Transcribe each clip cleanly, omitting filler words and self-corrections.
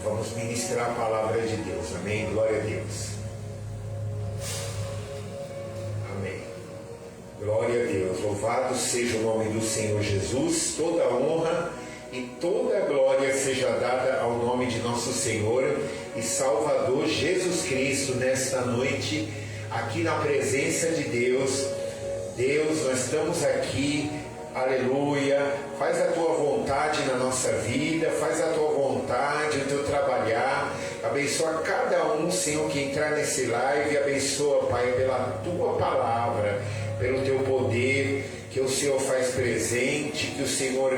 vamos ministrar a palavra de Deus. Amém? Glória a Deus. Amém. Glória a Deus. Louvado seja o nome do Senhor Jesus. Toda honra e toda glória seja dada ao nome de nosso Senhor e Salvador Jesus Cristo nesta noite, aqui na presença de Deus. Deus, nós estamos aqui, aleluia, faz a tua vontade na nossa vida, faz a tua vontade, o teu trabalhar, abençoa cada um, Senhor, que entrar nesse live, abençoa, Pai, pela tua palavra, pelo teu poder, que o Senhor faz presente, que o Senhor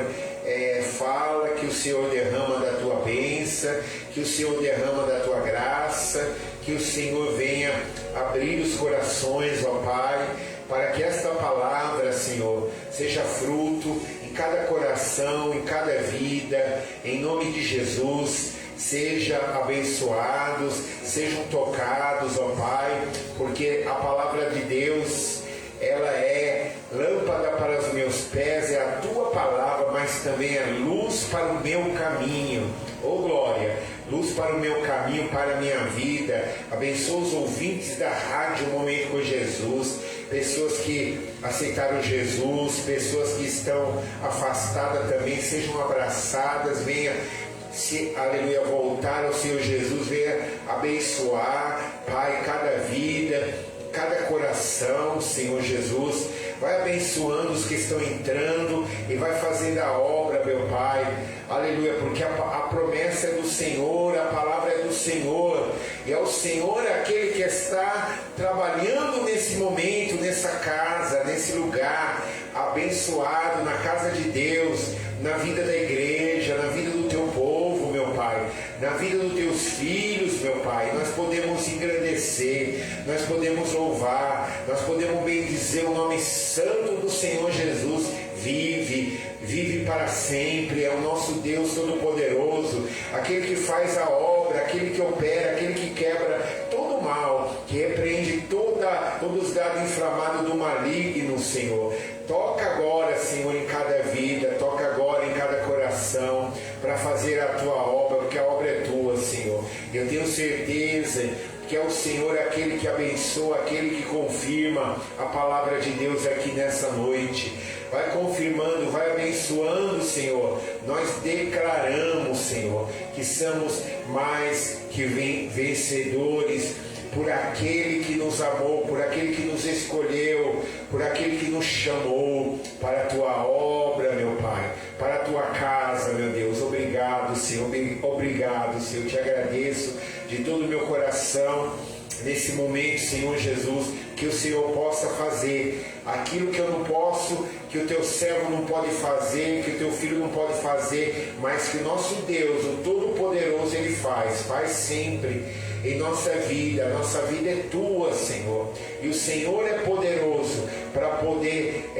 fala, que o Senhor derrama da tua bênção, que o Senhor derrama da tua graça, que o Senhor venha abrir os corações, ó Pai, para que esta palavra, Senhor, seja fruto em cada coração, em cada vida, em nome de Jesus. Sejam abençoados, sejam tocados, ó Pai, porque a palavra de Deus, ela é lâmpada para os meus pés, é a tua palavra, mas também é luz para o meu caminho. Oh glória, luz para o meu caminho, para a minha vida. Abençoa os ouvintes da rádio Momento com Jesus, pessoas que aceitaram Jesus, pessoas que estão afastadas também, sejam abraçadas, venha, aleluia, voltar ao Senhor Jesus, venha abençoar, Pai, cada vida, cada coração, Senhor Jesus, vai abençoando os que estão entrando e vai fazendo a obra, meu Pai, aleluia, porque a promessa é do Senhor, a palavra é do Senhor, e é o Senhor aquele que está trabalhando nesse momento, nessa casa, nesse lugar abençoado, na casa de Deus, na vida da igreja, na vida do teu povo, meu Pai, na vida dos teus filhos, meu Pai. Nós podemos engrandecer, nós podemos louvar, nós podemos bendizer o nome santo do Senhor Jesus. Vive para sempre, é o nosso Deus Todo-Poderoso, aquele que faz a obra, aquele que opera, aquele que quebra todo o mal, que repreende todos os dados inflamados do maligno, Senhor. Toca agora, Senhor, em cada vida, toca agora em cada coração, para fazer a tua obra, porque a obra é tua, Senhor. Eu tenho certeza que é o Senhor aquele que abençoa, aquele que confirma a palavra de Deus aqui nessa noite. Vai confirmando, vai abençoando, Senhor. Nós declaramos, Senhor, que somos mais que vencedores por aquele que nos amou, por aquele que nos escolheu, por aquele que nos chamou para a tua obra, meu Pai, para a tua casa, meu Deus. Obrigado, Senhor, obrigado, Senhor. Eu te agradeço de todo o meu coração nesse momento, Senhor Jesus, que o Senhor possa fazer aquilo que eu não posso, que o teu servo não pode fazer, que o teu filho não pode fazer, mas que o nosso Deus, o Todo-Poderoso, Ele faz sempre em nossa vida. A nossa vida é tua, Senhor, e o Senhor é poderoso para poder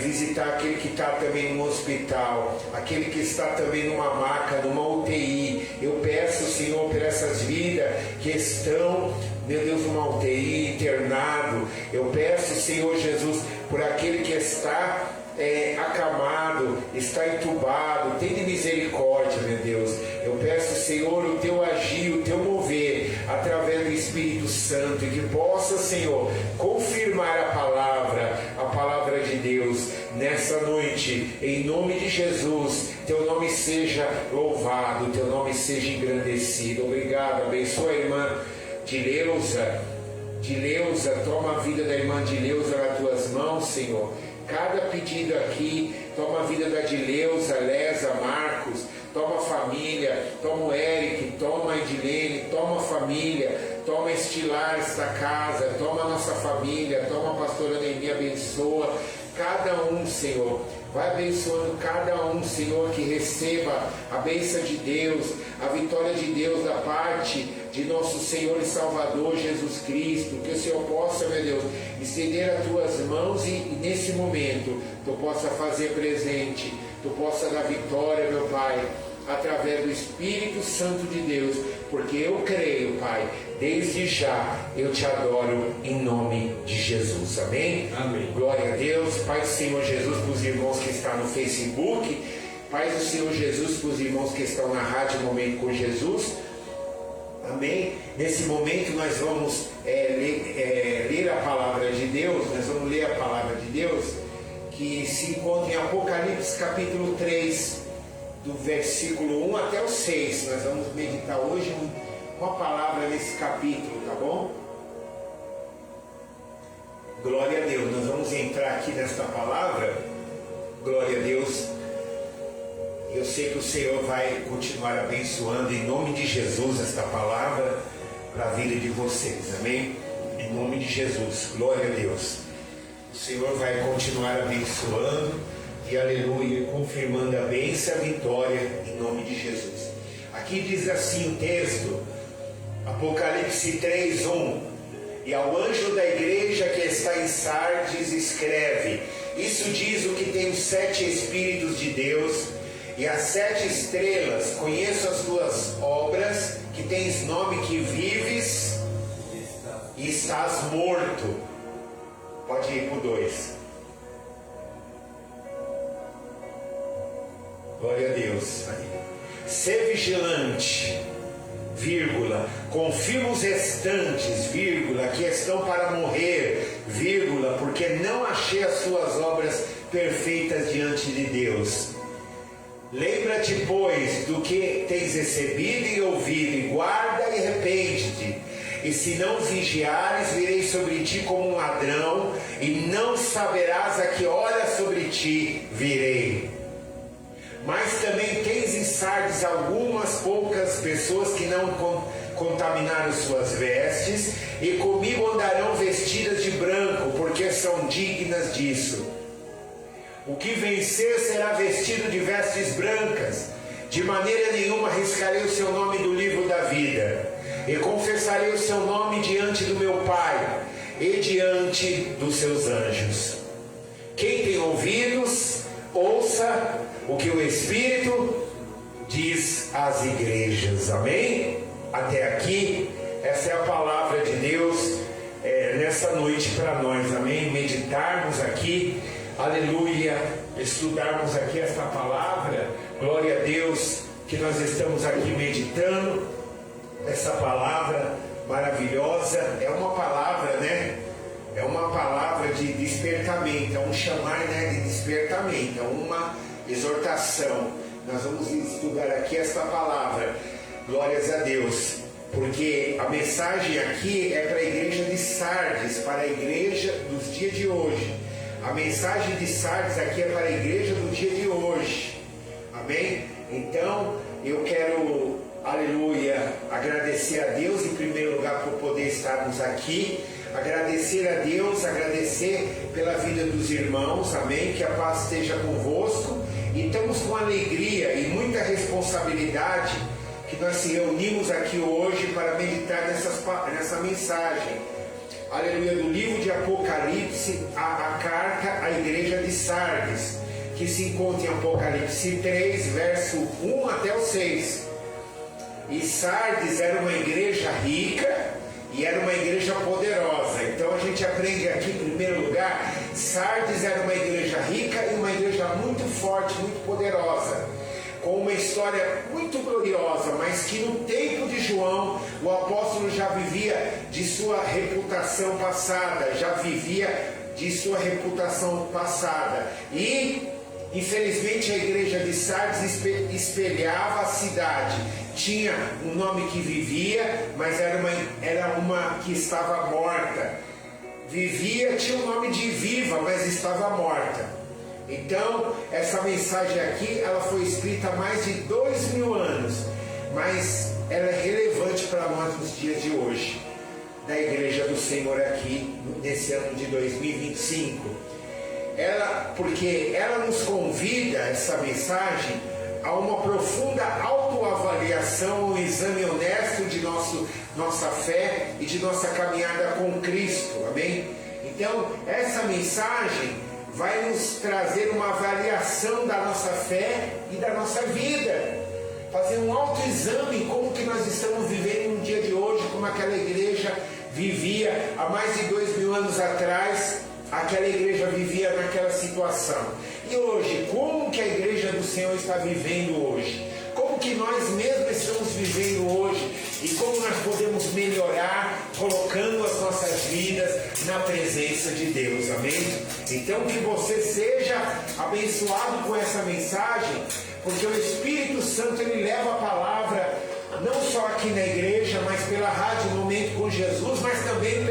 visitar aquele que está também no hospital, aquele que está também numa maca, numa UTI. Eu peço, Senhor, por essas vidas que estão, meu Deus, numa UTI, internado. Eu peço, Senhor Jesus, por aquele que está acamado, está entubado, tem de misericórdia, meu Deus. Eu peço, Senhor, o teu agir, o teu mover através do Espírito Santo, e que possa, Senhor, confirmar a palavra de Deus nessa noite, em nome de Jesus. Teu nome seja louvado, teu nome seja engrandecido. Obrigado. Abençoa a irmã Dileuza, toma a vida da irmã Dileuza nas tuas mãos, Senhor. Cada pedido aqui, toma a vida da Dileuza, Lesa, Marcos, toma a família, toma o Eric, toma a Edilene, toma a família, toma este lar, esta casa, toma a nossa família, toma a pastora Neemi, abençoa cada um, Senhor. Vai abençoando cada um, Senhor, que receba a bênção de Deus, a vitória de Deus da parte de nosso Senhor e Salvador Jesus Cristo. Que o Senhor possa, meu Deus, estender as tuas mãos e nesse momento tu possa fazer presente, tu possa dar vitória, meu Pai, através do Espírito Santo de Deus, porque eu creio, Pai, desde já eu te adoro em nome de Jesus, amém? Amém. Glória a Deus. Pai do Senhor Jesus, para os irmãos que estão no Facebook, Paz do Senhor Jesus para os irmãos que estão na rádio Momento com Jesus. Amém? Nesse momento nós vamos ler a palavra de Deus. Nós vamos ler a palavra de Deus que se encontra em Apocalipse capítulo 3, do versículo 1 até o 6. Nós vamos meditar hoje uma palavra nesse capítulo, tá bom? Glória a Deus. Nós vamos entrar aqui nesta palavra. Glória a Deus. Eu sei que o Senhor vai continuar abençoando em nome de Jesus esta palavra para a vida de vocês, amém? Em nome de Jesus, glória a Deus. O Senhor vai continuar abençoando e aleluia, confirmando a bênção e a vitória em nome de Jesus. Aqui diz assim o texto, Apocalipse 3:1: E ao anjo da igreja que está em Sardes escreve: Isso diz o que tem os 7 Espíritos de Deus e as 7 estrelas. Conheço as tuas obras, que tens nome que vives e estás morto. Pode ir para o 2. Glória a Deus. Sê vigilante, vírgula, confirma os restantes, vírgula, que estão para morrer, vírgula, porque não achei as suas obras perfeitas diante de Deus. Lembra-te, pois, do que tens recebido e ouvido, e guarda e arrepende-te. E se não vigiares, virei sobre ti como um ladrão, e não saberás a que hora sobre ti virei. Mas também tens em Sardes algumas poucas pessoas que não contaminaram suas vestes, e comigo andarão vestidas de branco, porque são dignas disso. O que vencer será vestido de vestes brancas. De maneira nenhuma arriscarei o seu nome do livro da vida, e confessarei o seu nome diante do meu Pai e diante dos seus anjos. Quem tem ouvidos, ouça o que o Espírito diz às igrejas. Amém? Até aqui, essa é a palavra de Deus nessa noite para nós. Amém? Meditarmos aqui, aleluia, estudarmos aqui esta palavra. Glória a Deus que nós estamos aqui meditando essa palavra maravilhosa. É uma palavra, né? É uma palavra de despertamento, é um chamar, né, de despertamento, é uma exortação. Nós vamos estudar aqui esta palavra, glórias a Deus, porque a mensagem aqui é para a igreja de Sardes, para a igreja dos dias de hoje. A mensagem de Sardes aqui é para a igreja do dia de hoje, amém? Então eu quero, aleluia, agradecer a Deus em primeiro lugar por poder estarmos aqui. Agradecer a Deus, agradecer pela vida dos irmãos, amém? Que a paz esteja convosco. E estamos com alegria e muita responsabilidade que nós se reunimos aqui hoje para meditar nessa mensagem, aleluia, do livro de Apocalipse, a carta à igreja de Sardes, que se encontra em Apocalipse 3, verso 1 até o 6. E Sardes era uma igreja rica e era uma igreja poderosa. Então a gente aprende aqui, em primeiro lugar, Sardes era uma igreja rica e uma igreja muito forte, muito poderosa, com uma história muito gloriosa, mas que no tempo de João, o apóstolo já vivia de sua reputação passada, e infelizmente a igreja de Sardes espelhava a cidade. Tinha um nome que vivia, mas era uma que estava morta. Vivia, tinha um nome de viva, mas estava morta. Então, essa mensagem aqui, ela foi escrita há mais de 2000 anos, mas ela é relevante para nós nos dias de hoje, da igreja do Senhor aqui, nesse ano de 2025. Porque ela nos convida, essa mensagem, a uma profunda autoavaliação, um exame honesto de nossa fé e de nossa caminhada com Cristo, amém? Então, essa mensagem vai nos trazer uma avaliação da nossa fé e da nossa vida, fazer um autoexame, como que nós estamos vivendo no dia de hoje, como aquela igreja vivia há mais de 2000 anos atrás. Aquela igreja vivia naquela situação. E hoje, como que a igreja do Senhor está vivendo hoje? Como que nós mesmos estamos vivendo hoje? E como nós podemos melhorar, colocando as nossas vidas na presença de Deus, amém? Então que você seja abençoado com essa mensagem, porque o Espírito Santo, ele leva a palavra não só aqui na igreja, mas pela rádio Momento com Jesus, mas também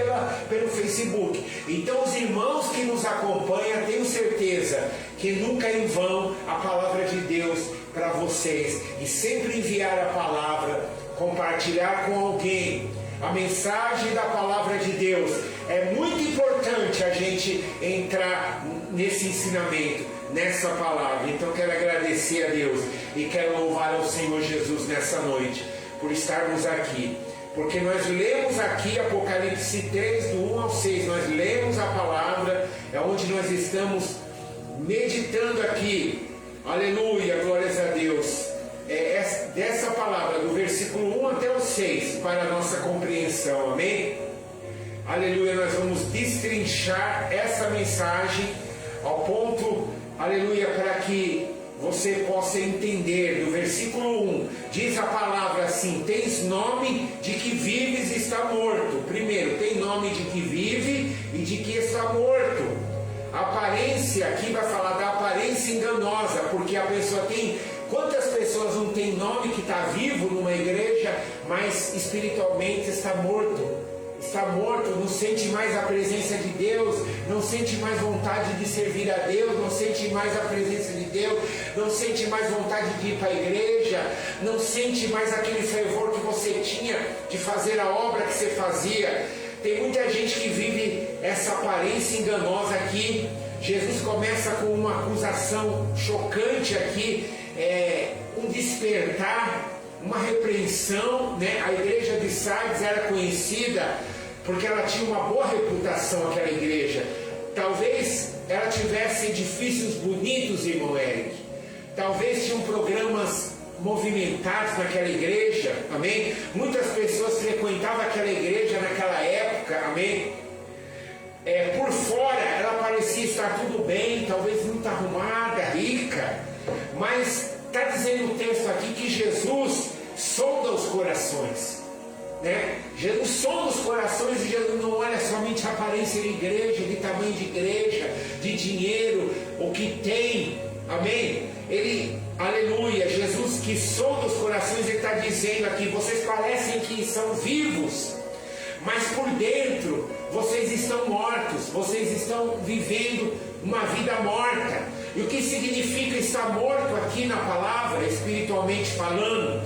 pelo Facebook. Então os irmãos que nos acompanham, tenho certeza que nunca em vão a palavra de Deus para vocês, e sempre enviar a palavra, compartilhar com alguém a mensagem da palavra de Deus. É muito importante a gente entrar nesse ensinamento, nessa palavra. Então quero agradecer a Deus e quero louvar ao Senhor Jesus nessa noite por estarmos aqui, porque nós lemos aqui Apocalipse 3 do 1 ao 6, nós lemos a palavra, é onde nós estamos meditando aqui, aleluia, glórias a Deus, dessa palavra, do versículo 1 até o 6, para a nossa compreensão, amém? Aleluia, nós vamos destrinchar essa mensagem ao ponto, aleluia, para que você possa entender. No versículo 1, diz a palavra assim: tens nome de que vives e está morto. Primeiro, tem nome de que vive e de que está morto. Aparência, aqui vai falar da aparência enganosa, porque a pessoa tem... Quantas pessoas não tem nome que está vivo numa igreja, mas espiritualmente está morto? Está morto, não sente mais a presença de Deus, não sente mais vontade de servir a Deus, não sente mais a presença de Deus, não sente mais vontade de ir para a igreja, não sente mais aquele fervor que você tinha de fazer a obra que você fazia. Tem muita gente que vive essa aparência enganosa aqui. Jesus começa com uma acusação chocante aqui, um despertar, uma repreensão, né? A igreja de Sardes era conhecida porque ela tinha uma boa reputação, aquela igreja. Talvez ela tivesse edifícios bonitos, irmão Eric. Talvez tinham programas movimentados naquela igreja, amém? Muitas pessoas frequentavam aquela igreja naquela época, amém? Por fora ela parecia estar tudo bem, talvez muito arrumada, rica, mas está dizendo o texto aqui que Jesus sonda os corações, né? Jesus sonda os corações, e Jesus não olha somente a aparência de igreja, de tamanho de igreja, de dinheiro, o que tem, amém? Ele, aleluia, Jesus que sonda os corações, ele está dizendo aqui: vocês parecem que são vivos, mas por dentro vocês estão mortos, vocês estão vivendo uma vida morta. E o que significa estar morto aqui na palavra, espiritualmente falando?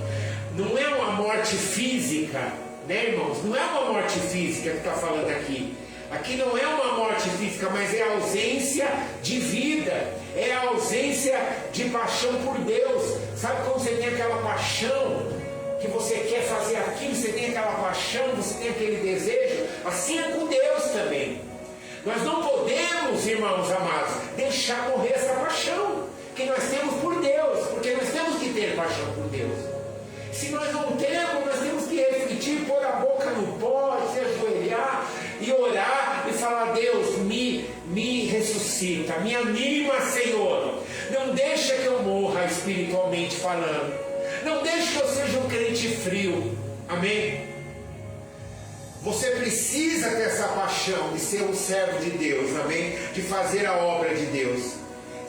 Não é uma morte física, né, irmãos? Não é uma morte física que está falando aqui. Aqui não é uma morte física, mas é a ausência de vida, é a ausência de paixão por Deus. Sabe quando você tem aquela paixão, que você quer fazer aquilo, você tem aquela paixão, você tem aquele desejo? Assim é com Deus também. Nós não podemos, irmãos amados, deixar morrer essa paixão que nós temos por Deus, porque nós temos que ter paixão por Deus. Se nós não temos, nós temos que refletir, pôr a boca no pó, se ajoelhar e orar e falar: Deus, me ressuscita, me anima, Senhor. Não deixa que eu morra espiritualmente falando. Não deixe que eu seja um crente frio, amém? Você precisa ter essa paixão de ser um servo de Deus, amém? De fazer a obra de Deus,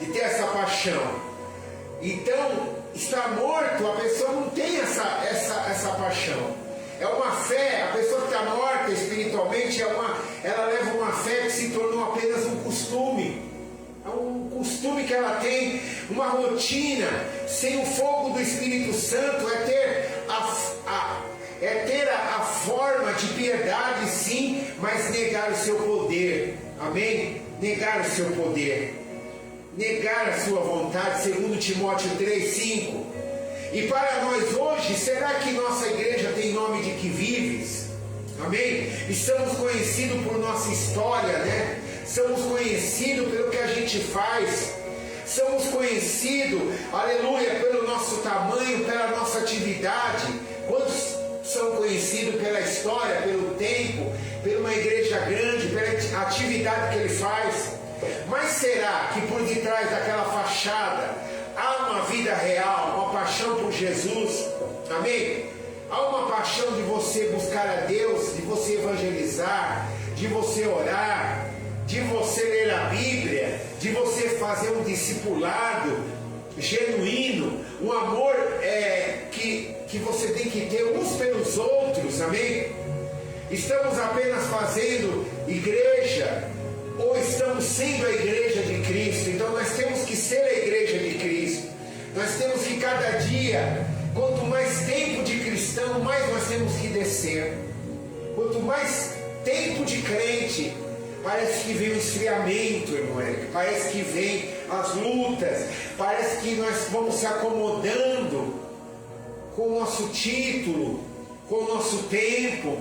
de ter essa paixão. Então, está morto, a pessoa não tem essa paixão. É uma fé, a pessoa que está morta espiritualmente, ela leva uma fé que se tornou apenas um costume. É um costume que ela tem, uma rotina. Sem o fogo do Espírito Santo é ter a forma de piedade, sim, mas negar o seu poder, amém? Negar o seu poder, negar a sua vontade, segundo Timóteo 3:5. E para nós hoje, será que nossa igreja tem nome de que vives? Amém? Estamos conhecidos por nossa história, né? Somos conhecidos pelo que a gente faz. Somos conhecidos, aleluia, pelo nosso tamanho, pela nossa atividade. Quantos são conhecidos pela história, pelo tempo, por uma igreja grande, pela atividade que ele faz? Mas será que por detrás daquela fachada há uma vida real, uma paixão por Jesus? Amém? Há uma paixão de você buscar a Deus, de você evangelizar, de você orar, de você ler a Bíblia, de você fazer um discipulado genuíno, um amor que você tem que ter uns pelos outros, amém? Estamos apenas fazendo igreja ou estamos sendo a igreja de Cristo? Então nós temos que ser a igreja de Cristo. Nós temos que cada dia, quanto mais tempo de cristão, mais nós temos que descer. Quanto mais tempo de crente, parece que vem o esfriamento, irmão Eric. Parece que vem as lutas. Parece que nós vamos se acomodando com o nosso título, com o nosso tempo.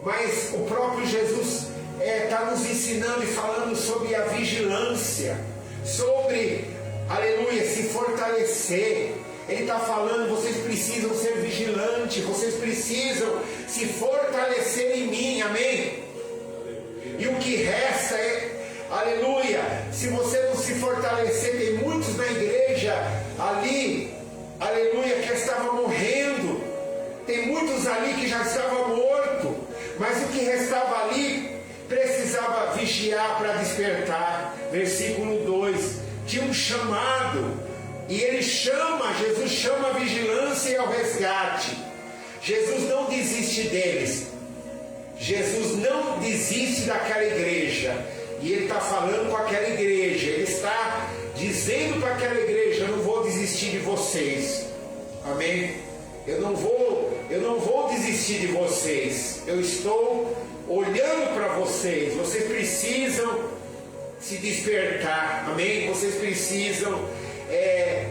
Mas o próprio Jesus está nos ensinando e falando sobre a vigilância, sobre, aleluia, se fortalecer. Ele está falando, vocês precisam ser vigilantes, vocês precisam se fortalecer em mim, amém? E o que resta aleluia, se você não se fortalecer, tem muitos na igreja ali, aleluia, que estavam morrendo, tem muitos ali que já estavam mortos, mas o que restava ali precisava vigiar para despertar. Versículo 2, tinha um chamado, e ele chama, Jesus chama a vigilância e ao resgate. Jesus não desiste deles, Jesus não desiste daquela igreja, e ele está falando com aquela igreja, ele está dizendo para aquela igreja: eu não vou desistir de vocês, amém? Eu não vou desistir de vocês, eu estou olhando para vocês, vocês precisam se despertar, amém? Vocês precisam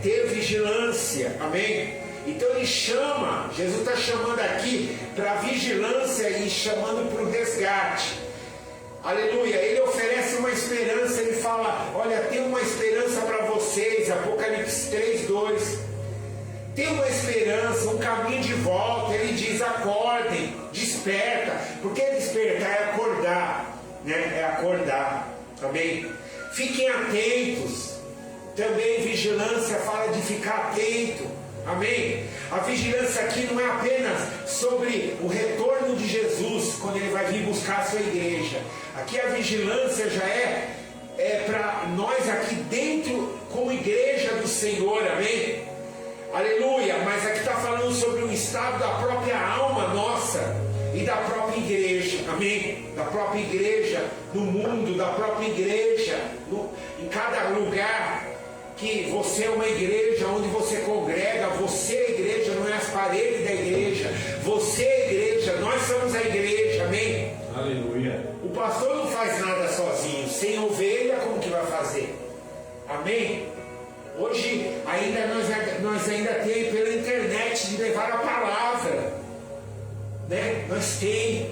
ter vigilância, amém? Então ele chama, Jesus está chamando aqui para a vigilância e chamando para o resgate, aleluia. Ele oferece uma esperança, ele fala: olha, tem uma esperança para vocês, Apocalipse 3:2, tem uma esperança, um caminho de volta. Ele diz: acordem, desperta, porque despertar é acordar, né? É acordar, amém? Fiquem atentos. Também vigilância fala de ficar atento, amém? A vigilância aqui não é apenas sobre o retorno de Jesus, quando ele vai vir buscar a sua igreja. Aqui a vigilância já é para nós aqui dentro, como igreja do Senhor, amém? Aleluia. Mas aqui está falando sobre o estado da própria alma nossa e da própria igreja, amém? Da própria igreja no mundo, da própria igreja em cada lugar. Que você é uma igreja onde você congrega, você é a igreja, não é as paredes da igreja, você é a igreja, nós somos a igreja, amém? Aleluia. O pastor não faz nada sozinho, sem ovelha como que vai fazer? Amém? Hoje nós ainda temos pela internet de levar a palavra, né? Nós temos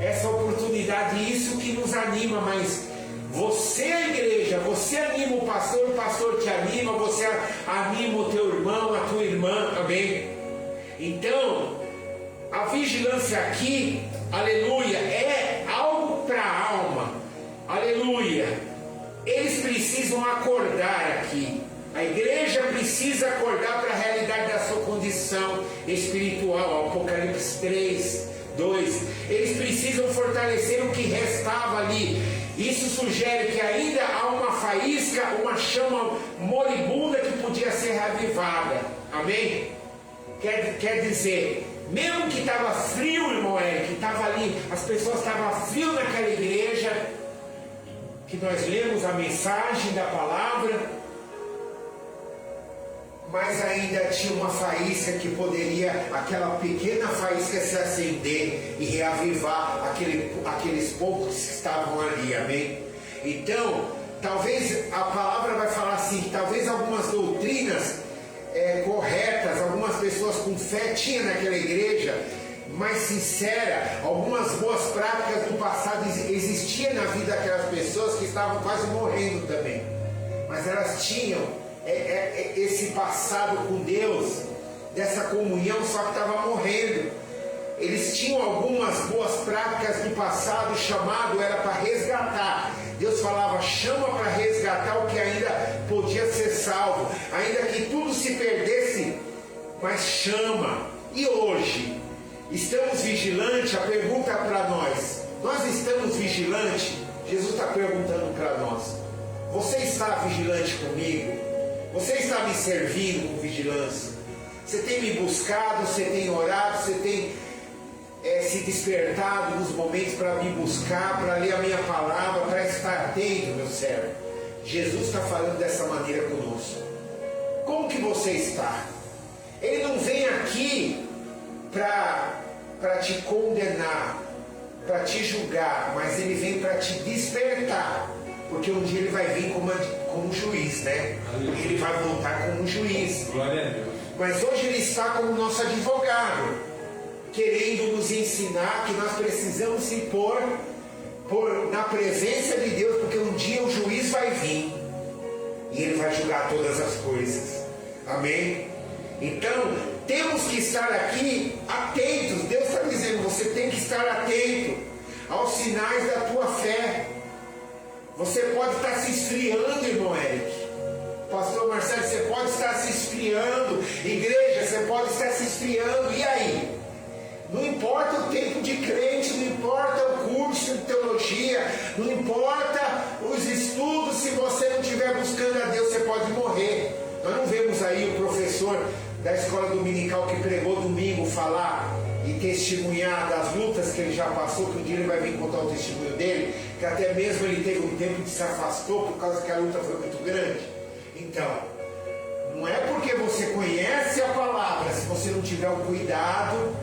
essa oportunidade, isso que nos anima, mas você é a igreja, você anima o pastor te anima, você anima o teu irmão, a tua irmã, amém? Então, a vigilância aqui, aleluia, é algo para a alma, aleluia. Eles precisam acordar aqui, a igreja precisa acordar para a realidade da sua condição espiritual, Apocalipse 3:2. Eles precisam fortalecer o que restava ali. Isso sugere que ainda há uma faísca, uma chama moribunda que podia ser reavivada. Amém? Quer dizer, mesmo que estava frio, irmão Eric, estava ali, as pessoas estavam frio naquela igreja, que nós lemos a mensagem da palavra, mas ainda tinha uma faísca que poderia, aquela pequena faísca, se acender e reavivar aqueles poucos que estavam ali, amém? Então, talvez a palavra vai falar assim, que talvez algumas doutrinas corretas, algumas pessoas com fé tinham naquela igreja, mais sincera, algumas boas práticas do passado existiam na vida daquelas pessoas que estavam quase morrendo também, mas elas tinham esse passado com Deus, dessa comunhão, só que estava morrendo. Eles tinham algumas boas práticas do passado, o chamado era para resgatar, Deus falava: chama para resgatar o que ainda podia ser salvo, ainda que tudo se perdesse, mas chama. E hoje, estamos vigilantes? A pergunta para nós: nós estamos vigilantes? Jesus está perguntando para nós: você está vigilante comigo? Você está me servindo com vigilância? Você tem me buscado, você tem orado, você tem se despertado nos momentos para me buscar, para ler a minha palavra, para estar atento, meu servo? Jesus está falando dessa maneira conosco. Como que você está? Ele não vem aqui para te condenar, para te julgar, mas ele vem para te despertar, porque um dia ele vai vir como juiz, né? Ele vai voltar como juiz. Glória a Deus. Mas hoje ele está como nosso advogado, querendo nos ensinar que nós precisamos se pôr na presença de Deus, porque um dia o juiz vai vir e ele vai julgar todas as coisas. Amém? Então temos que estar aqui atentos. Deus está dizendo: você tem que estar atento aos sinais da tua fé. Você pode estar se esfriando, irmão Eric. Pastor Marcelo, você pode estar se esfriando. Igreja, você pode estar se esfriando. E aí? Não importa o tempo de crente, não importa o curso de teologia, não importa os estudos, se você não estiver buscando a Deus, você pode morrer. Nós não vemos aí o professor da escola dominical que pregou domingo falar e testemunhar das lutas que ele já passou, que um dia ele vai vir contar o testemunho dele, que até mesmo ele teve um tempo que se afastou por causa que a luta foi muito grande. Então, não é porque você conhece a palavra, se você não tiver o cuidado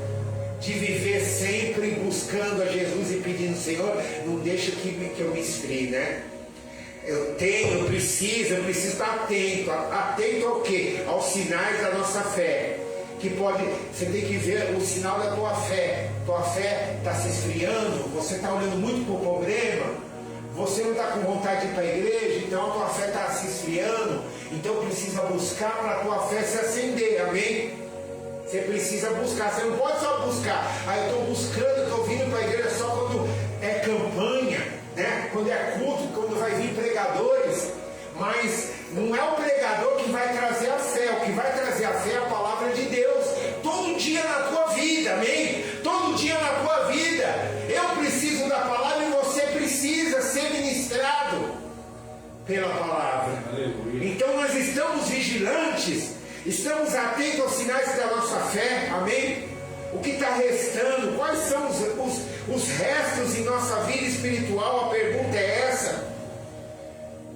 de viver sempre buscando a Jesus e pedindo: Senhor, não deixa que eu me esfrie, né? Eu preciso estar atento. Atento ao quê? Aos sinais da nossa fé. Você tem que ver o sinal da tua fé. Tua fé está se esfriando, você está olhando muito para o problema, você não está com vontade de ir para a igreja, então a tua fé está se esfriando. Então precisa buscar para a tua fé se acender, amém? Você precisa buscar, você não pode só buscar. Eu estou buscando, estou vindo para a igreja só quando é campanha, né? Quando é culto, quando vai vir pregadores. Mas não é o pregador que vai trazer a fé. O que vai trazer a fé é a palavra de Deus. Todo dia na tua vida, amém? Todo dia na tua vida. Eu preciso da palavra e você precisa ser ministrado pela palavra. Aleluia. Então nós estamos vigilantes, estamos atentos aos sinais da nossa fé, amém? O que está restando? Quais são os restos em nossa vida espiritual? A pergunta é essa.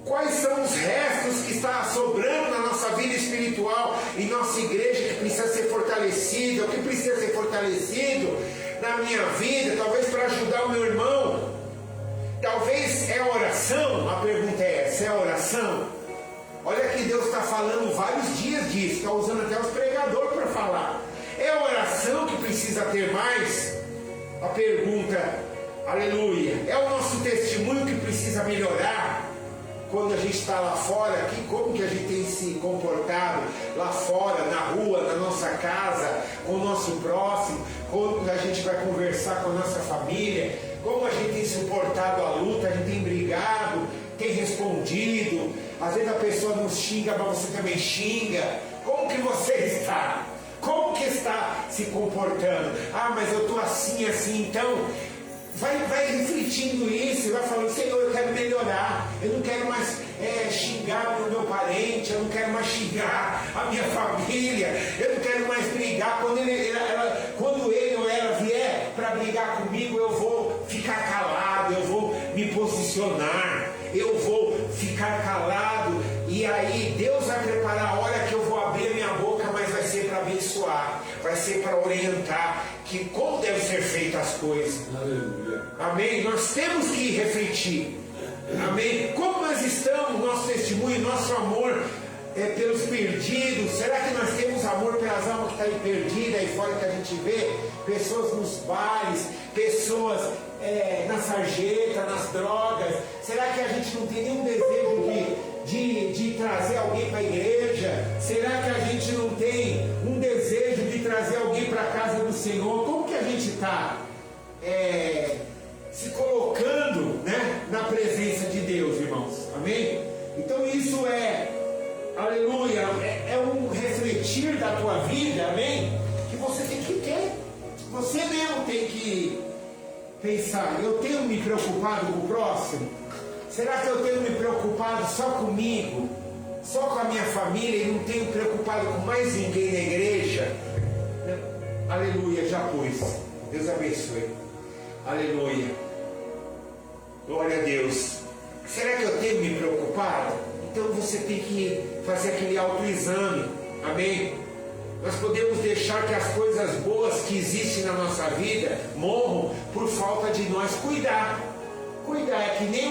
Quais são os restos que está sobrando na nossa vida espiritual, em nossa igreja, que precisa ser fortalecida? O que precisa ser fortalecido na minha vida, talvez para ajudar o meu irmão? Talvez é oração. A pergunta é essa: é oração? Olha que Deus está falando vários dias disso, está usando até os pregadores para falar. É oração que precisa ter mais? A pergunta, aleluia. É o nosso testemunho que precisa melhorar? Quando a gente está lá fora, aqui, como que a gente tem se comportado lá fora, na rua, na nossa casa, com o nosso próximo, quando a gente vai conversar com a nossa família, como a gente tem suportado a luta, a gente tem brigado, tem respondido, às vezes a pessoa nos xinga, mas você também xinga. Como que você está? Como que está se comportando? Mas eu estou assim, então... Vai refletindo isso e vai falando: Senhor, eu quero melhorar, eu não quero mais xingar o meu parente, eu não quero mais xingar a minha família, eu não quero mais brigar. Quando ele ou ela vier para brigar comigo, eu vou ficar calado, eu vou me posicionar, eu vou ficar calado, e aí Deus vai preparar a hora que eu vou abrir a minha boca, mas vai ser para abençoar, vai ser para orientar que como devem ser feitas as coisas. Aleluia. Amém? Nós temos que refletir. Amém? Como nós estamos, nosso testemunho, nosso amor pelos perdidos? Será que nós temos amor pelas almas que estão aí perdidas aí fora, que a gente vê? Pessoas nos bares, pessoas na sarjeta, nas drogas. Será que a gente não tem nenhum desejo de trazer alguém para a igreja? Será que a gente não tem um desejo de trazer alguém para a casa do Senhor? Como que a gente está se colocando, né, na presença de Deus? Amém? Então isso aleluia, é um refletir da tua vida, amém? Que você tem que ter. Você mesmo tem que pensar, eu tenho me preocupado com o próximo? Será que eu tenho me preocupado só comigo? Só com a minha família e não tenho preocupado com mais ninguém na igreja? Aleluia, já pus. Deus abençoe. Aleluia. Glória a Deus. Será que eu tenho me preocupado? Então você tem que fazer aquele autoexame. Amém? Nós podemos deixar que as coisas boas que existem na nossa vida morram por falta de nós cuidar. Cuidar é que nem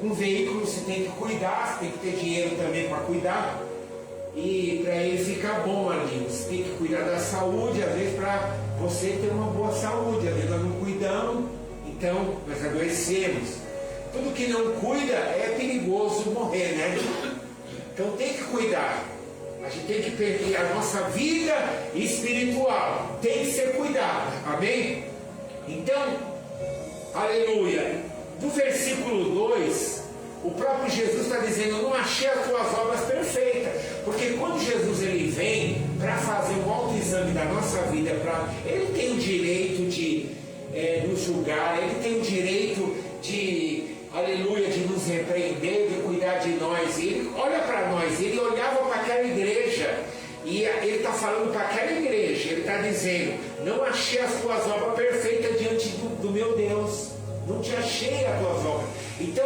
um veículo, você tem que cuidar, você tem que ter dinheiro também para cuidar. E para ele ficar bom ali, você tem que cuidar da saúde, às vezes para você ter uma boa saúde. Às vezes nós não cuidamos, então nós adoecemos. Tudo que não cuida é perigoso morrer, né? Então tem que cuidar. A gente tem que perder a nossa vida espiritual, tem que ser cuidada, amém? Então, aleluia. Do versículo 2, o próprio Jesus está dizendo: eu não achei as tuas obras perfeitas. Porque quando Jesus ele vem para fazer um autoexame da nossa vida, ele tem o direito de nos julgar, ele tem o direito de, aleluia, de nos repreender, de cuidar de nós. E ele olha para nós, ele olhava para aquela igreja, e ele está falando para aquela igreja, ele está dizendo: não achei as tuas obras perfeitas diante do meu Deus. Não te achei as tuas obras. Então,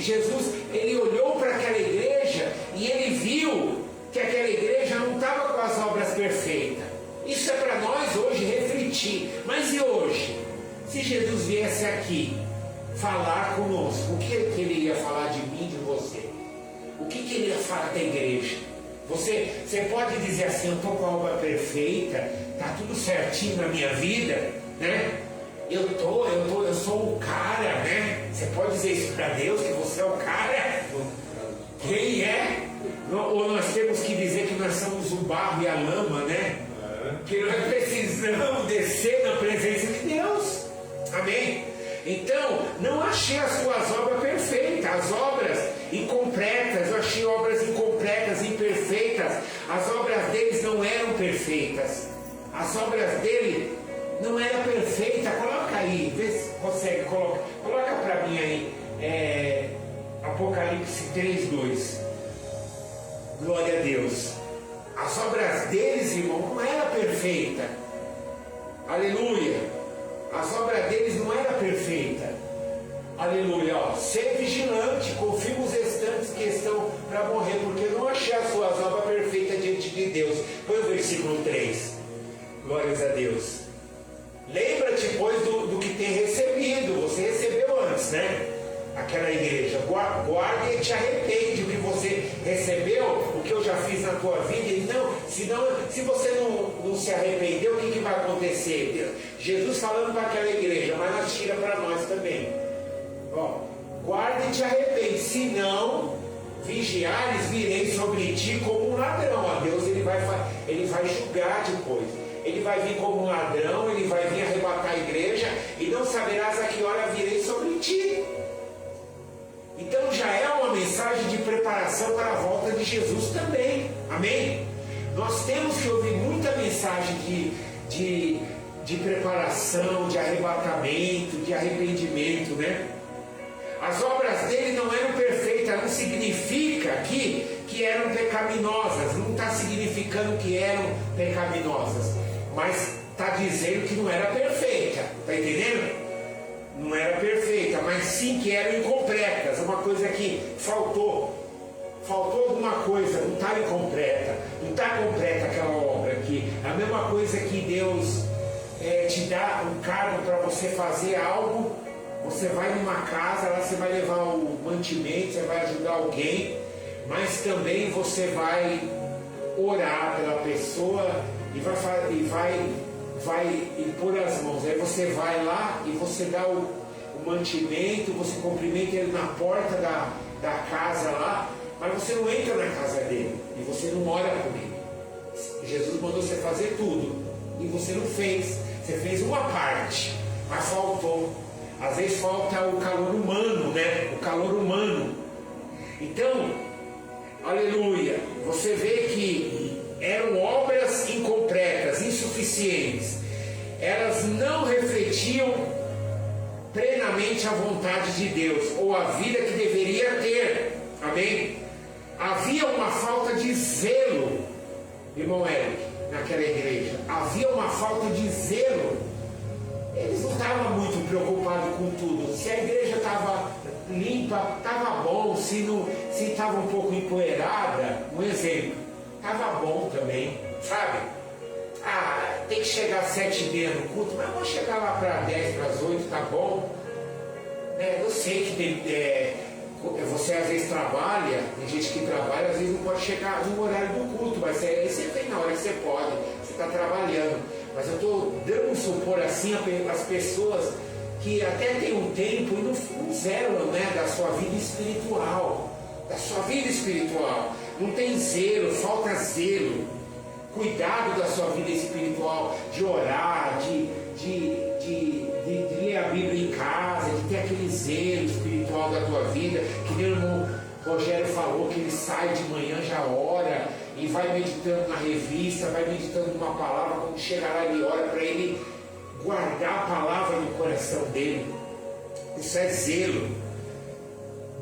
Jesus, ele olhou para aquela igreja e ele viu que aquela igreja não estava com as obras perfeitas. Isso é para nós hoje refletir. Mas e hoje? Se Jesus viesse aqui falar conosco, o que ele ia falar de mim, de você? O que ele ia falar da igreja? Você pode dizer assim: eu estou com a obra perfeita, está tudo certinho na minha vida, né? Eu sou o cara, né? Você pode dizer isso para Deus, que você é o cara? Quem é? Ou nós temos que dizer que nós somos o barro e a lama, né? Que nós precisamos descer na presença de Deus. Amém? Então, não achei as suas obras perfeitas, as obras incompletas. Eu achei obras incompletas, imperfeitas. As obras deles não eram perfeitas. As obras dele não era perfeita. Coloca aí, vê se consegue, coloca para mim aí, Apocalipse 3:2. Glória a Deus. As obras deles, irmão, não era perfeita. Aleluia. As obras deles não era perfeita. Aleluia. Ó, ser vigilante, confirma os restantes que estão para morrer, porque não achei as suas obras perfeitas diante de Deus. Põe o versículo 3. Glórias a Deus. Lembra-te, pois, do que tem recebido. Você recebeu antes, né? Aquela igreja. Guarda e te arrepende do que você recebeu, o que eu já fiz na tua vida. E se você não se arrependeu, o que vai acontecer? Jesus falando para aquela igreja, mas nós tira para nós também. Ó, guarda e te arrepende. Se não vigiares, virei sobre ti como um ladrão. Ó, Deus ele vai julgar depois. Ele vai vir como um ladrão, ele vai vir arrebatar a igreja, e não saberás a que hora virei sobre ti. Então já é uma mensagem de preparação para a volta de Jesus também. Amém? Nós temos que ouvir muita mensagem de preparação, de arrebatamento, de arrependimento, né? As obras dele não eram perfeitas, não significa que eram pecaminosas, não está significando que eram pecaminosas, mas está dizendo que não era perfeita, está entendendo? Não era perfeita, mas sim que eram incompletas, uma coisa que faltou alguma coisa, não está incompleta, não está completa aquela obra aqui. A mesma coisa que Deus te dá um cargo para você fazer algo, você vai numa casa, lá você vai levar o mantimento, você vai ajudar alguém, mas também você vai orar pela pessoa e vai impor as mãos. Aí você vai lá e você dá o mantimento, você cumprimenta ele na porta da casa lá, mas você não entra na casa dele e você não ora com ele. Jesus mandou você fazer tudo e você não fez. Você fez uma parte, mas faltou. Às vezes falta o calor humano, né? O calor humano. Então, aleluia, você vê que eram obras incompletas, insuficientes. Elas não refletiam plenamente a vontade de Deus, ou a vida que deveria ter. Amém? Havia uma falta de zelo, irmão Eric, naquela igreja. Havia uma falta de zelo. Eles não estavam muito preocupados com tudo. Se a igreja estava limpa, estava bom. Se estava um pouco empoeirada, um exemplo, estava bom também, sabe? Tem que chegar às 7h30 no culto, mas vamos chegar lá para 10, para as 8, tá bom? Eu sei que tem... você às vezes trabalha, tem gente que trabalha, às vezes não pode chegar no horário do culto, mas aí você vem na hora que você pode, você está trabalhando. Mas eu estou dando um supor assim às pessoas que até tem um tempo e não zelam, né, da sua vida espiritual. Não tem zelo, falta zelo. Cuidado da sua vida espiritual, de orar, de ler a Bíblia em casa, de ter aquele zelo espiritual da tua vida, que nem o irmão Rogério falou, que ele sai de manhã, já ora, e vai meditando na revista, vai meditando numa palavra, quando chega lá ele ora para ele guardar a palavra no coração dele. Isso é zelo,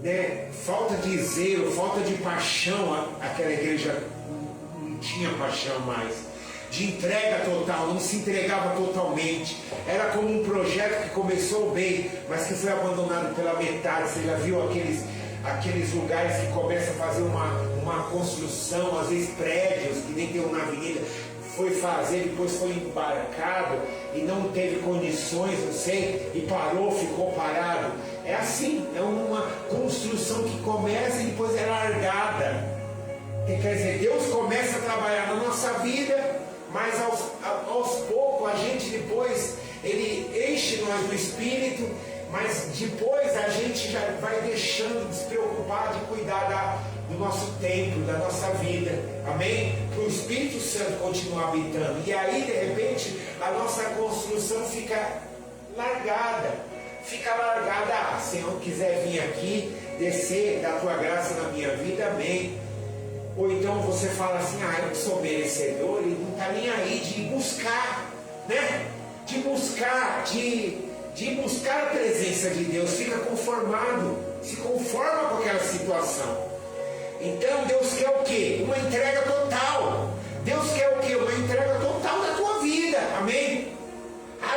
né? Falta de zelo, falta de paixão. Aquela igreja não tinha paixão mais, de entrega total, não se entregava totalmente. Era como um projeto que começou bem, mas que foi abandonado pela metade. Você já viu aqueles lugares que começam a fazer uma construção, às vezes prédios, que nem tem um na avenida, foi fazer, depois foi embarcado e não teve condições, não sei, e parou, ficou parado. É assim, é uma construção que começa e depois é largada. Quer dizer, Deus começa a trabalhar na nossa vida, mas aos poucos a gente depois, Ele enche nós do Espírito, mas depois a gente já vai deixando de se preocupar de cuidar do nosso templo, da nossa vida, amém? Para o Espírito Santo continuar habitando. E aí, de repente, a nossa construção fica largada. Se eu quiser vir aqui, descer da tua graça na minha vida, amém. Ou então você fala assim, eu sou merecedor, e não está nem aí de buscar, né? De buscar a presença de Deus, fica conformado, se conforma com aquela situação. Então Deus quer o quê? Uma entrega total. Deus quer o quê? Uma entrega total da tua vida, amém?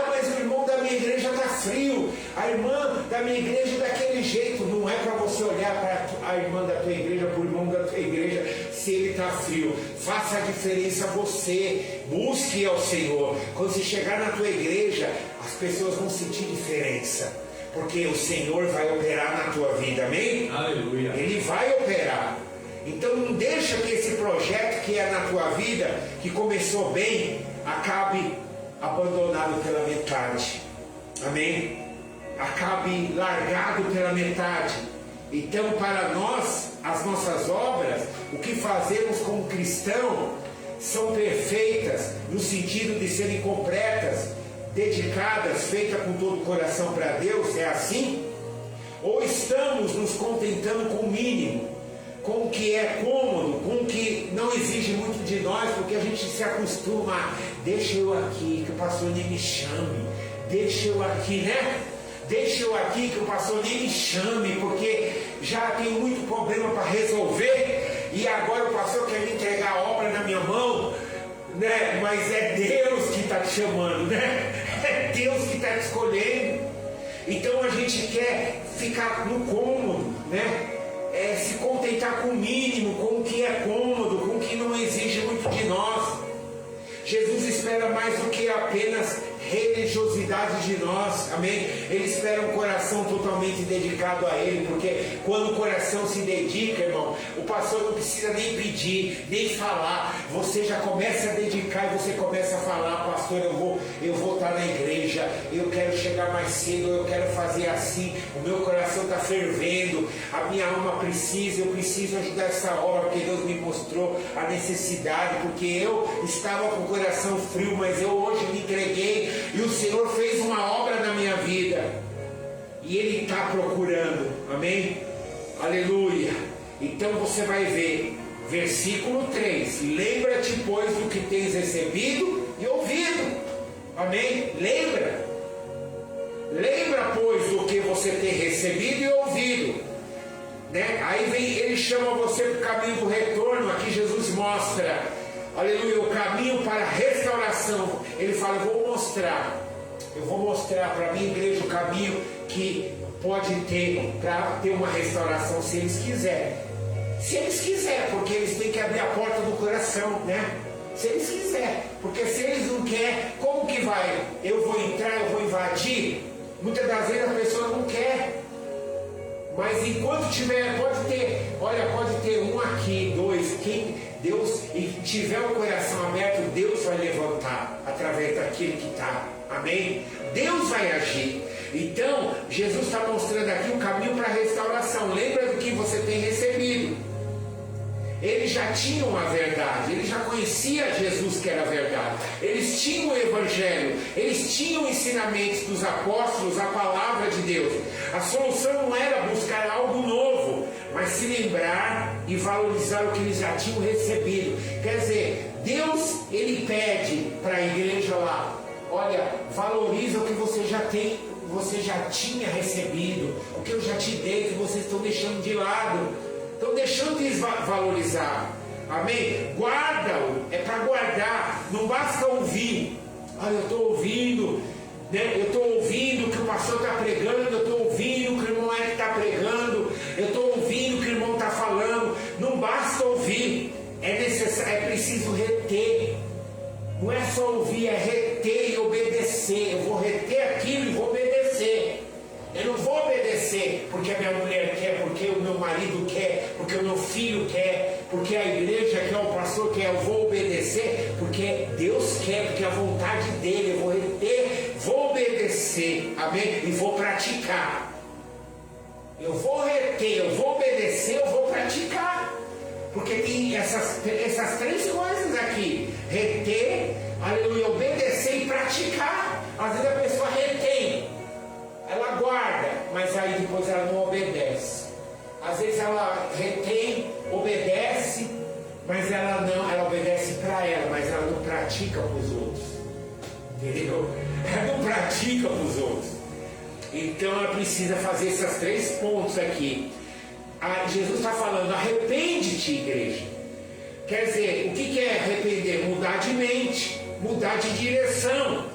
Mas o irmão da minha igreja está frio, a irmã da minha igreja daquele jeito. Não é para você olhar para a irmã da tua igreja, para o irmão da tua igreja, se ele está frio. Faça a diferença você, busque ao Senhor. Quando você chegar na tua igreja, as pessoas vão sentir diferença, porque o Senhor vai operar na tua vida, amém? Aleluia. Ele vai operar. Então não deixa que esse projeto que é na tua vida, que começou bem, acabe abandonado pela metade, amém? Acabe largado pela metade. Então, para nós, as nossas obras, o que fazemos como cristão, são perfeitas, no sentido de serem completas, dedicadas, feitas com todo o coração para Deus. É assim? Ou estamos nos contentando com o mínimo, com o que é cômodo, com o que não exige muito de nós, porque a gente se acostuma, deixa eu aqui, que o pastor nem me chame, deixa eu aqui, né? Deixa eu aqui, que o pastor nem me chame, porque já tem muito problema para resolver, e agora o pastor quer me entregar a obra na minha mão, né? Mas é Deus que está te chamando, né? É Deus que está te escolhendo. Então a gente quer ficar no cômodo, né? Se contentar com o mínimo, com o que é cômodo, com o que não exige muito de nós. Jesus espera mais do que apenas religiosidade de nós, amém? Ele espera um coração totalmente dedicado a Ele, porque quando o coração se dedica, irmão, o pastor não precisa nem pedir, nem falar, você já começa a dedicar e você começa a falar, pastor, eu vou estar na igreja, eu quero chegar mais cedo, eu quero fazer assim, o meu coração está fervendo, a minha alma precisa, eu preciso ajudar essa obra, porque Deus me mostrou a necessidade, porque eu estava com o coração frio, mas eu hoje me entreguei, e o Senhor fez uma obra na minha vida, e Ele está procurando, amém? Aleluia! Então você vai ver, versículo 3: lembra-te, pois, do que tens recebido e ouvido. Amém? Lembra, pois, do que você tem recebido e ouvido, né? Aí vem, ele chama você para o caminho do retorno. Aqui Jesus mostra, aleluia, o caminho para a restauração. Ele fala: eu vou mostrar para a minha igreja o caminho que pode ter para ter uma restauração, se eles quiserem. Se eles quiserem, porque eles têm que abrir a porta do coração, né? Se eles quiserem, porque se eles não querem, como que vai? Eu vou entrar, eu vou invadir? Muitas das vezes a pessoa não quer. Mas enquanto tiver, pode ter um aqui, dois, quem Deus e tiver o coração aberto, Deus vai levantar através daquele que está. Amém? Deus vai agir. Então, Jesus está mostrando aqui o caminho para a restauração. Lembra do que você tem recebido. Eles já tinham a verdade, eles já conheciam Jesus que era a verdade, eles tinham o Evangelho, eles tinham ensinamentos dos apóstolos, a palavra de Deus. A solução não era buscar algo novo, mas se lembrar e valorizar o que eles já tinham recebido. Quer dizer, Deus, ele pede para a igreja lá: olha, valoriza o que você já tem, você já tinha recebido, o que eu já te dei, que vocês estão deixando de lado. Estão deixando de valorizar. Amém? Guarda-o. É para guardar. Não basta ouvir. Olha, eu estou ouvindo, né? Eu estou ouvindo que o pastor está pregando. Eu estou ouvindo que o irmão está pregando. Eu estou ouvindo que o irmão está falando. Não basta ouvir. É necessário, é preciso reter. Não é só ouvir, é reter e obedecer. Eu vou reter aquilo e vou obedecer. Eu não vou obedecer porque a minha mulher quer, porque o meu marido quer, porque o meu filho quer, porque a igreja quer, o pastor quer. Eu vou obedecer porque Deus quer, porque é a vontade dele. Eu vou reter, vou obedecer, amém? E vou praticar. Eu vou reter, eu vou obedecer, eu vou praticar. Porque tem essas três coisas aqui: reter, aleluia, obedecer e praticar. Às vezes a pessoa retém, ela guarda, mas aí depois ela não obedece. Às vezes ela retém, obedece, mas ela obedece para ela, mas ela não pratica para os outros. Entendeu? Ela não pratica para os outros. Então ela precisa fazer esses três pontos aqui. Jesus está falando: arrepende-te, igreja. Quer dizer, o que é arrepender? Mudar de mente, mudar de direção,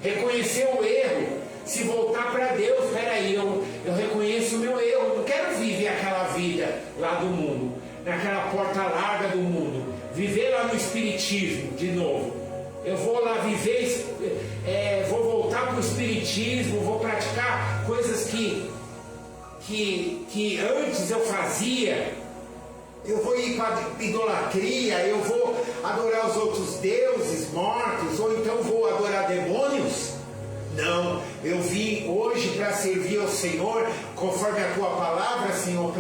reconhecer o erro, se voltar para Deus. Peraí, eu reconheço o meu erro, eu não quero viver aquela vida lá do mundo, naquela porta larga do mundo, viver lá no espiritismo de novo. Eu vou lá viver, vou voltar para o espiritismo, vou praticar coisas que antes eu fazia. Eu vou ir para a idolatria, eu vou adorar os outros deuses mortos, ou então vou adorar demônios. Não, eu vim hoje para servir ao Senhor, conforme a tua palavra, Senhor,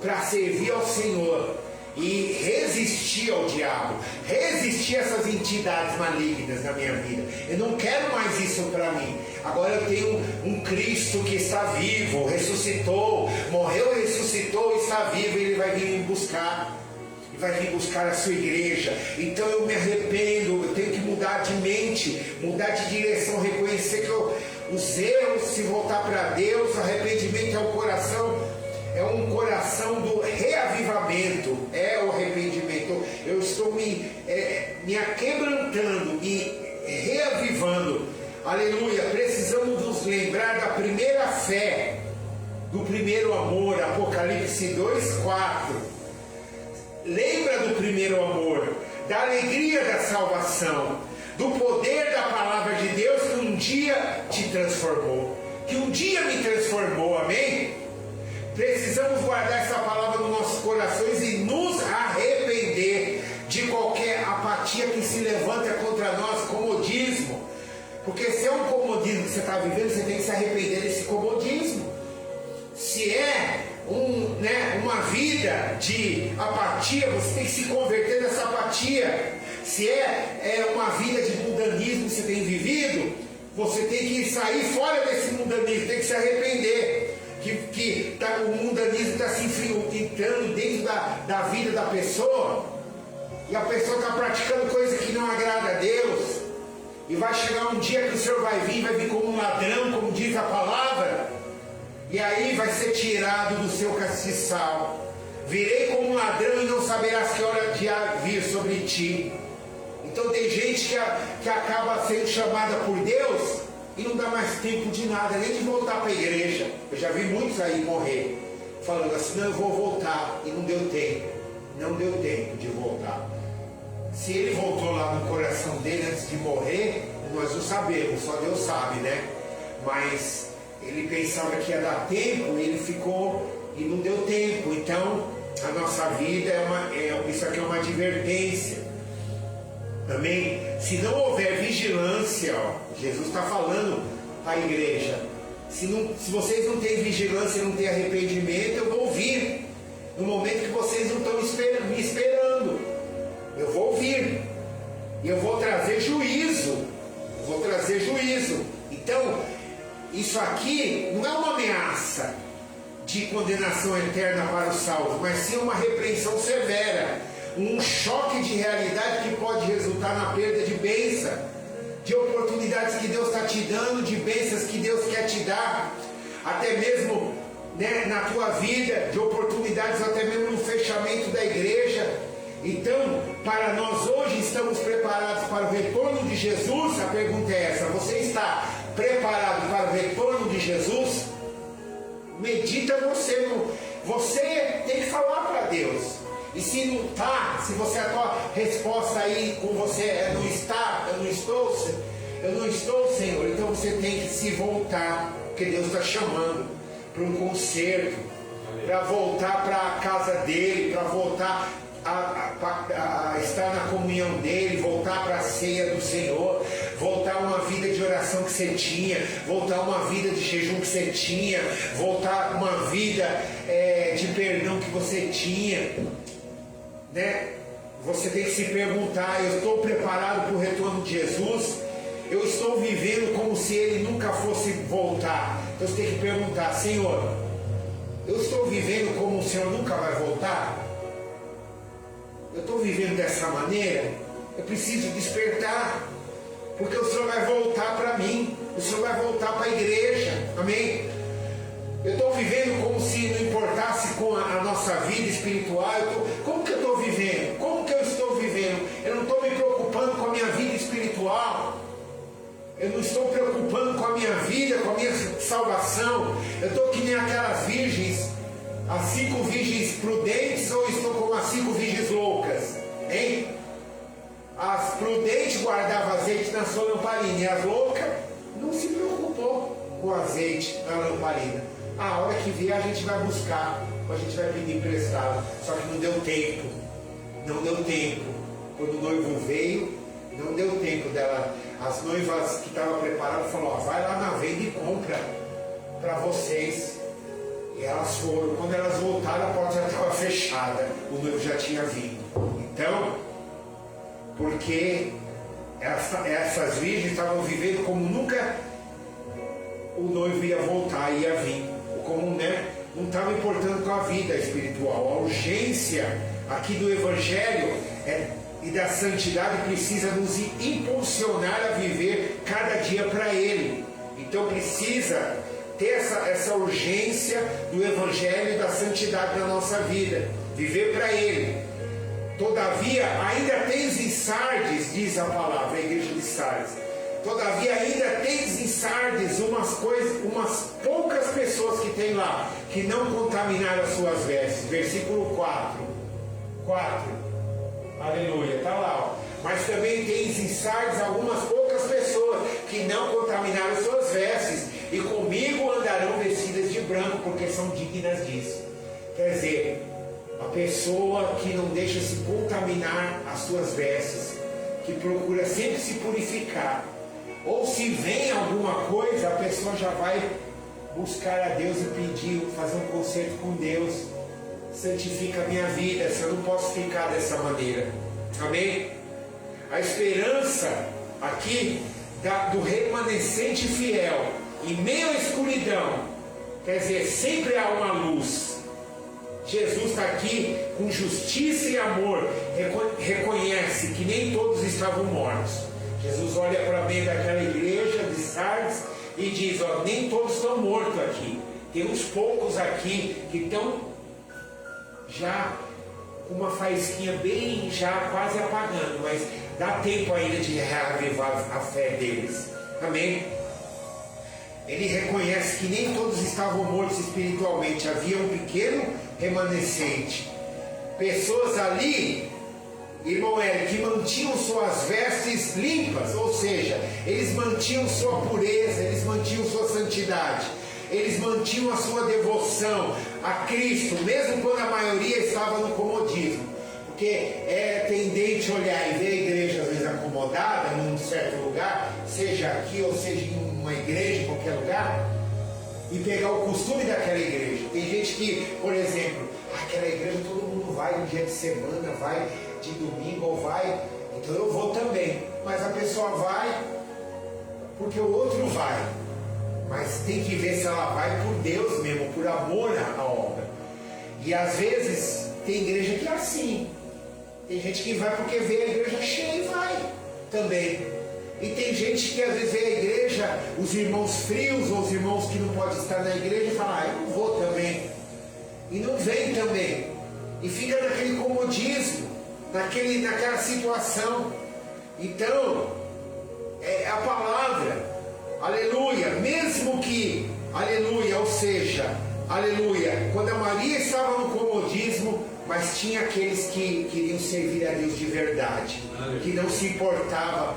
para servir ao Senhor e resistir ao diabo, resistir a essas entidades malignas na minha vida. Eu não quero mais isso para mim. Agora eu tenho um Cristo que está vivo, ressuscitou, morreu, ressuscitou, está vivo, e Ele vai vir me buscar. Vai vir buscar a sua igreja. Então eu me arrependo, eu tenho que mudar de mente, mudar de direção, reconhecer que os erros, se voltar para Deus. Arrependimento é um coração do reavivamento, é o arrependimento. Eu estou me aquebrantando, me reavivando. Aleluia. Precisamos nos lembrar da primeira fé, do primeiro amor. Apocalipse 2:4. Lembra do primeiro amor, da alegria da salvação, do poder da palavra de Deus que um dia te transformou, que um dia me transformou, amém? Precisamos guardar essa palavra nos nossos corações e nos arrepender de qualquer apatia que se levanta contra nós, comodismo. Porque se é um comodismo que você está vivendo, você tem que se arrepender desse comodismo. Se é uma vida de apatia, você tem que se converter dessa apatia. Se é uma vida de mundanismo que você tem vivido, você tem que sair fora desse mundanismo, tem que se arrepender. o mundanismo está se infiltrando dentro da vida da pessoa, e a pessoa está praticando coisa que não agrada a Deus, e vai chegar um dia que o Senhor vai vir como um ladrão, como diz a palavra, e aí vai ser tirado do seu castiçal. Virei como um ladrão e não saberás que hora de vir sobre ti. Então tem gente que acaba sendo chamada por Deus e não dá mais tempo de nada, nem de voltar para a igreja. Eu já vi muitos aí morrer, falando assim, não, eu vou voltar, e não deu tempo. Não deu tempo de voltar. Se ele voltou lá no coração dele antes de morrer, nós não sabemos, só Deus sabe, né? Mas ele pensava que ia dar tempo, e ele ficou e não deu tempo. Então a nossa vida isso aqui é uma advertência. Amém? Se não houver vigilância, Jesus está falando à igreja, se vocês não têm vigilância e não têm arrependimento, eu vou vir no momento que vocês não estão me esperando. Eu vou vir e eu vou trazer juízo. Então isso aqui não é uma ameaça de condenação eterna para os salvos, mas sim uma repreensão severa, um choque de realidade que pode resultar na perda de bênção, de oportunidades que Deus está te dando, de bênçãos que Deus quer te dar, até mesmo, né, na tua vida, de oportunidades até mesmo no fechamento da igreja. Então, para nós hoje estamos preparados para o retorno de Jesus? A pergunta é essa: você está preparado para o retorno de Jesus? Medita você tem que falar para Deus. E se não está, se você, a tua resposta aí com você é não está, eu não estou, Senhor, então você tem que se voltar, porque Deus está chamando para um concerto, para voltar para a casa dele, para voltar a estar na comunhão dele, voltar para a ceia do Senhor, voltar uma vida de oração que você tinha, voltar uma vida de jejum que você tinha, voltar uma vida de perdão que você tinha, né? Você tem que se perguntar: eu estou preparado para o retorno de Jesus? Eu estou vivendo como se ele nunca fosse voltar? Então você tem que perguntar: Senhor, eu estou vivendo como o Senhor nunca vai voltar? Eu estou vivendo dessa maneira? Eu preciso despertar, porque o Senhor vai voltar para mim, o Senhor vai voltar para a igreja, amém? Eu estou vivendo como se não importasse com a nossa vida espiritual. Como que eu estou vivendo? Como que eu estou vivendo? Eu não estou me preocupando com a minha vida espiritual, eu não estou preocupando com a minha vida, com a minha salvação. Eu estou que nem aquelas virgens, as 5 virgens prudentes, ou estou como as 5 virgens loucas, hein? As prudentes guardavam azeite na sua lamparina, e as loucas não se preocupou com o azeite na lamparina. A hora que vier a gente vai buscar, ou a gente vai pedir emprestado. Só que não deu tempo. Quando o noivo veio, não deu tempo dela. As noivas que estavam preparadas falaram: vai lá na venda e compra para vocês. E elas foram. Quando elas voltaram, a porta já estava fechada, o noivo já tinha vindo. Então, porque essas virgens estavam vivendo como nunca o noivo ia voltar, ia vir, como, né, não estava importando com a vida espiritual. A urgência aqui do Evangelho e da santidade precisa nos impulsionar a viver cada dia para Ele. Então precisa ter essa urgência do Evangelho e da santidade na nossa vida, viver para Ele. Todavia ainda tens em Sardes, diz a palavra, a igreja de Sardes, todavia ainda tens em Sardes umas poucas pessoas que tem lá, que não contaminaram as suas vestes. Versículo 4, aleluia, está lá, ó. Mas também tens em Sardes algumas poucas pessoas que não contaminaram as suas vestes, e comigo andarão vestidas de branco, porque são dignas disso. Quer dizer, a pessoa que não deixa se contaminar as suas vestes, que procura sempre se purificar, ou se vem alguma coisa, a pessoa já vai buscar a Deus e pedir, fazer um concerto com Deus: santifica a minha vida, se eu não posso ficar dessa maneira, amém? A esperança aqui do remanescente fiel em meio à escuridão Quer dizer, sempre há uma luz. Jesus está aqui com justiça e amor, reconhece que nem todos estavam mortos. Jesus olha para meio daquela igreja de Sardes e diz: ó, nem todos estão mortos aqui. Tem uns poucos aqui que estão já com uma faísquinha bem já quase apagando, mas dá tempo ainda de reavivar a fé deles. Amém? Ele reconhece que nem todos estavam mortos espiritualmente, havia um pequeno remanescente. Pessoas ali, irmão Hélio, que mantinham suas vestes limpas, ou seja, eles mantinham sua pureza, eles mantinham sua santidade, eles mantinham a sua devoção a Cristo, mesmo quando a maioria estava no comodismo. Porque é tendente olhar e ver a igreja às vezes acomodada num certo lugar, seja aqui ou seja em uma igreja, em qualquer lugar, e pegar o costume daquela igreja. Tem gente que, por exemplo, aquela igreja todo mundo vai no dia de semana, vai de domingo ou vai, então eu vou também. Mas a pessoa vai porque o outro vai. Mas tem que ver se ela vai por Deus mesmo, por amor à obra. E às vezes tem igreja que é assim. Tem gente que vai porque vê a igreja cheia e vai também. E tem gente que às vezes vê a igreja, os irmãos frios ou os irmãos que não podem estar na igreja e fala: eu não vou também. E não vem também. E fica naquele comodismo, naquela situação. Então, é a palavra, aleluia, mesmo que, aleluia, ou seja, aleluia, quando a Maria estava no comodismo, mas tinha aqueles que queriam servir a Deus de verdade, que não se importava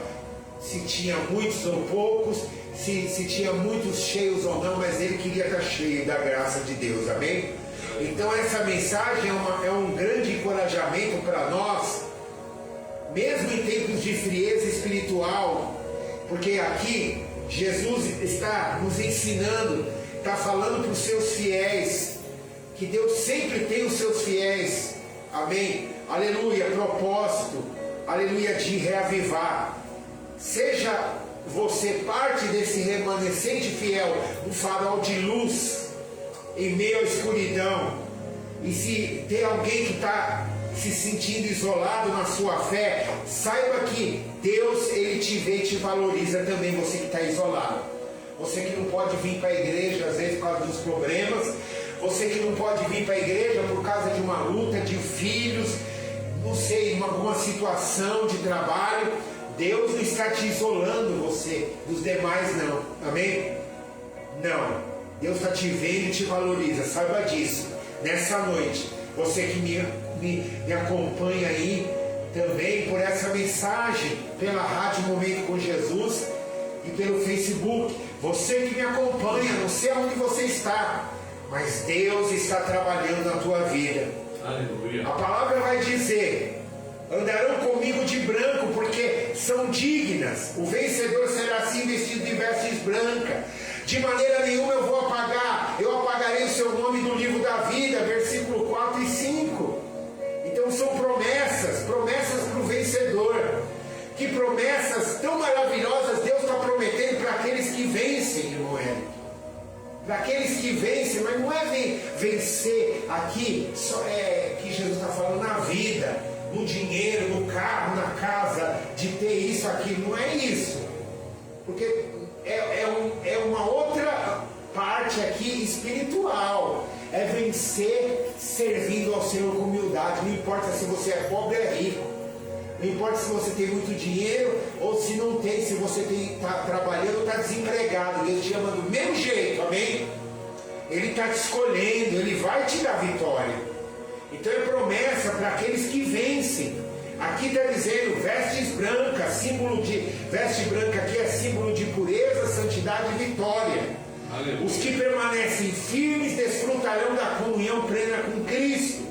se tinha muitos ou poucos, se tinha muitos cheios ou não, mas ele queria estar cheio da graça de Deus, amém? Então essa mensagem é um grande encorajamento para nós, mesmo em tempos de frieza espiritual, porque aqui Jesus está nos ensinando, está falando para os seus fiéis, que Deus sempre tem os seus fiéis, amém? Aleluia, propósito, aleluia, de reavivar. Seja você parte desse remanescente fiel, um farol de luz em meio à escuridão. E se tem alguém que está se sentindo isolado na sua fé, saiba que Deus, Ele te vê e te valoriza também, você que está isolado. Você que não pode vir para a igreja, às vezes por causa dos problemas. Você que não pode vir para a igreja por causa de uma luta, de filhos, não sei, alguma situação de trabalho. Deus não está te isolando você dos demais, não. Amém? Não. Deus está te vendo e te valoriza. Saiba disso. Nessa noite, você que me acompanha aí também por essa mensagem, pela Rádio Momento com Jesus e pelo Facebook. Você que me acompanha, não sei aonde você está, mas Deus está trabalhando na tua vida. Aleluia. A palavra vai dizer: andarão comigo de branco, porque são dignas. O vencedor será assim vestido de vestes brancas. De maneira nenhuma eu vou apagar. Eu apagarei o seu nome do livro da vida. Versículo 4 e 5. Então são promessas para o vencedor. Que promessas tão maravilhosas Deus está prometendo para aqueles que vencem, irmão Hélio. Para aqueles que vencem, mas não é vencer aqui, só é que Jesus está falando na vida, no dinheiro, no carro, na casa, de ter isso aqui, não é isso. Porque é uma outra parte aqui espiritual. É vencer servindo ao Senhor com humildade. Não importa se você é pobre ou é rico. Não importa se você tem muito dinheiro ou se não tem, se você está trabalhando ou está desempregado. Deus te ama do mesmo jeito, amém? Ele está te escolhendo, Ele vai te dar vitória. Então é promessa para aqueles que vencem. Aqui está dizendo vestes brancas, símbolo de veste branca aqui é símbolo de pureza, santidade e vitória. Aleluia. Os que permanecem firmes desfrutarão da comunhão plena com Cristo.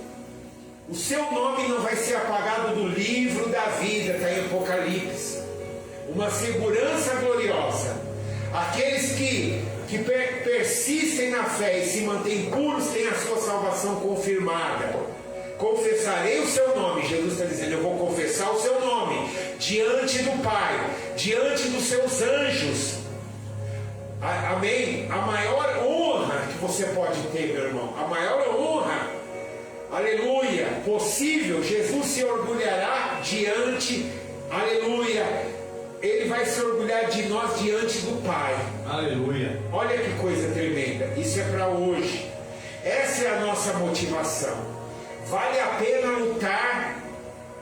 O seu nome não vai ser apagado do livro da vida, está em Apocalipse. Uma segurança gloriosa. Aqueles que persistem na fé e se mantêm puros têm a sua salvação confirmada. Confessarei o seu nome. Jesus está dizendo: eu vou confessar o seu nome diante do Pai, diante dos seus anjos. Amém? A maior honra que você pode ter, meu irmão, a maior honra, aleluia, possível, Jesus se orgulhará diante, aleluia, Ele vai se orgulhar de nós diante do Pai. Aleluia. Olha que coisa tremenda. Isso é para hoje. Essa é a nossa motivação. Vale a pena lutar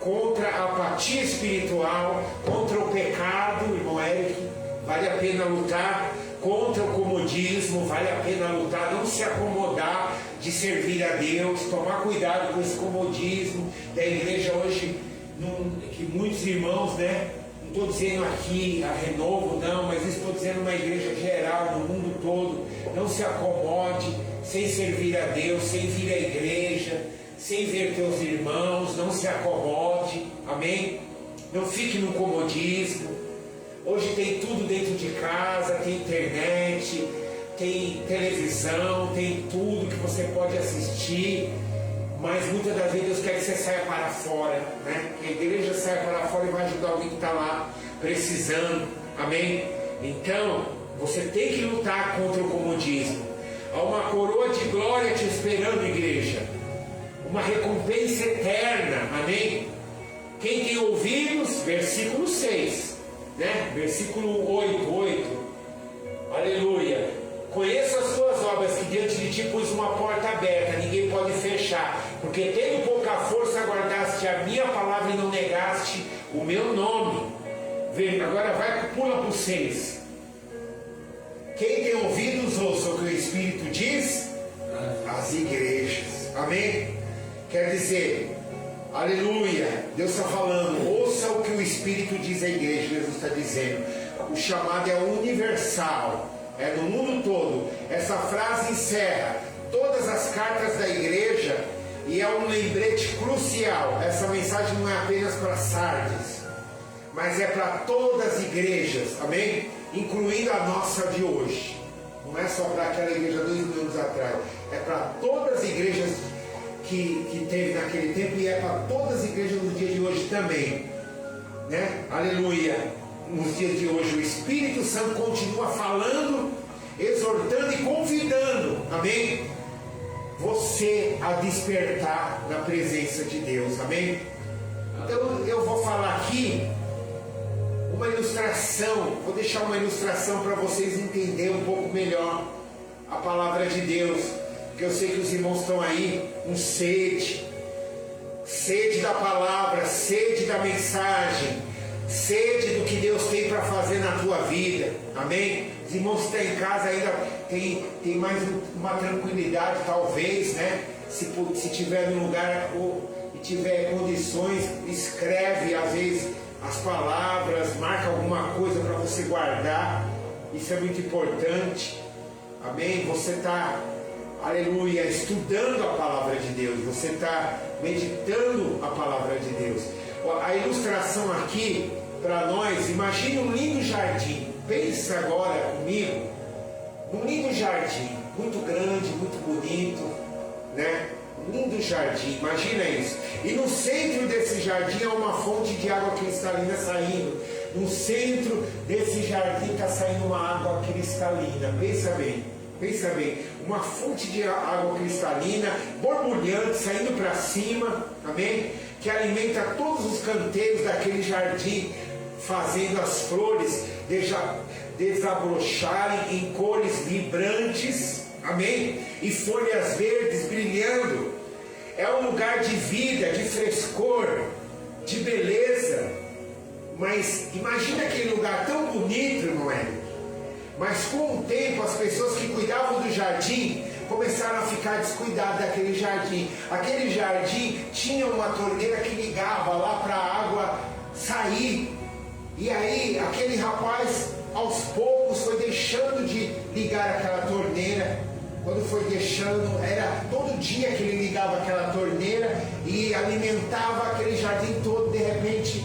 contra a apatia espiritual, contra o pecado, irmão Eric. Vale a pena lutar contra o comodismo. Vale a pena lutar, não se acomodar de servir a Deus. Tomar cuidado com esse comodismo da igreja hoje, que muitos irmãos, né? Não estou dizendo aqui a Renovo, não, mas estou dizendo uma igreja geral, no mundo todo. Não se acomode sem servir a Deus, sem vir à igreja, sem ver teus irmãos. Não se acomode, amém? Não fique no comodismo. Hoje tem tudo dentro de casa, tem internet, tem televisão, tem tudo que você pode assistir. Mas muitas das vezes Deus quer que você saia para fora, né? Que a igreja saia para fora e vai ajudar alguém que está lá precisando, amém? Então, você tem que lutar contra o comodismo. Há uma coroa de glória te esperando, igreja. Uma recompensa eterna, amém? Quem tem ouvidos, versículo 6, né? Versículo 8, aleluia. Conheço as tuas obras, que diante de ti pus uma porta aberta, ninguém pode fechar, porque tendo pouca força guardaste a minha palavra e não negaste o meu nome. Agora pula para o 6. Quem tem ouvidos, ouça o que o Espírito diz às igrejas, amém? Quer dizer, aleluia, Deus está falando, ouça o que o Espírito diz à igreja. Jesus está dizendo, o chamado é universal, é no mundo todo. Essa frase encerra todas as cartas da igreja e é um lembrete crucial. Essa mensagem não é apenas para Sardes, mas é para todas as igrejas, amém? Incluindo a nossa de hoje. Não é só para aquela igreja 2000 anos atrás, é para todas as igrejas que teve naquele tempo e é para todas as igrejas no dia de hoje também, né? Aleluia. Nos dias de hoje o Espírito Santo continua falando, exortando e convidando, amém? Você a despertar na presença de Deus, amém? Então eu vou falar aqui uma ilustração, vou deixar uma ilustração para vocês entenderem um pouco melhor a palavra de Deus, porque eu sei que os irmãos estão aí com sede da palavra, sede da mensagem, sede do que Deus tem para fazer na tua vida, amém? Os irmãos que estão em casa ainda tem mais uma tranquilidade, talvez, né? Se tiver no lugar e tiver condições, escreve às vezes as palavras, marca alguma coisa para você guardar. Isso é muito importante, amém? Você está, aleluia, estudando a palavra de Deus, você está meditando a palavra de Deus. A ilustração aqui para nós, imagine um lindo jardim. Pensa agora comigo num lindo jardim, muito grande, muito bonito, né? Um lindo jardim, imagina isso. E no centro desse jardim há uma fonte de água cristalina saindo. No centro desse jardim está saindo uma água cristalina. Pensa bem, uma fonte de água cristalina, borbulhante, saindo para cima, amém? Que alimenta todos os canteiros daquele jardim, fazendo as flores desabrocharem em cores vibrantes, amém? E folhas verdes brilhando. É um lugar de vida, de frescor, de beleza. Mas imagina aquele lugar tão bonito, irmão Hélio. Mas com o tempo, as pessoas que cuidavam do jardim começaram a ficar descuidadas daquele jardim. Aquele jardim tinha uma torneira que ligava lá para a água sair. E aí, aquele rapaz, aos poucos, foi deixando de ligar aquela torneira. Quando foi deixando, era todo dia que ele ligava aquela torneira e alimentava aquele jardim todo. De repente,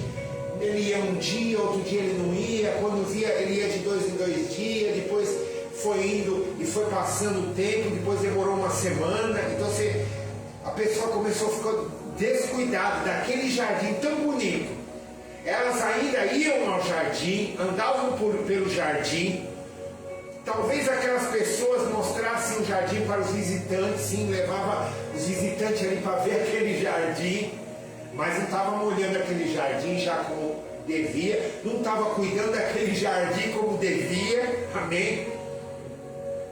ele ia um dia, outro dia ele não ia. Quando via, ele ia de 2 em 2 dias. Depois foi indo e foi passando o tempo. Depois demorou uma semana. Então a pessoa começou a ficar descuidada daquele jardim tão bonito. Elas ainda iam ao jardim, andavam pelo jardim, Talvez aquelas pessoas mostrassem o jardim para os visitantes, sim, levava os visitantes ali para ver aquele jardim, mas não estavam olhando aquele jardim já como devia, não estava cuidando daquele jardim como devia, amém?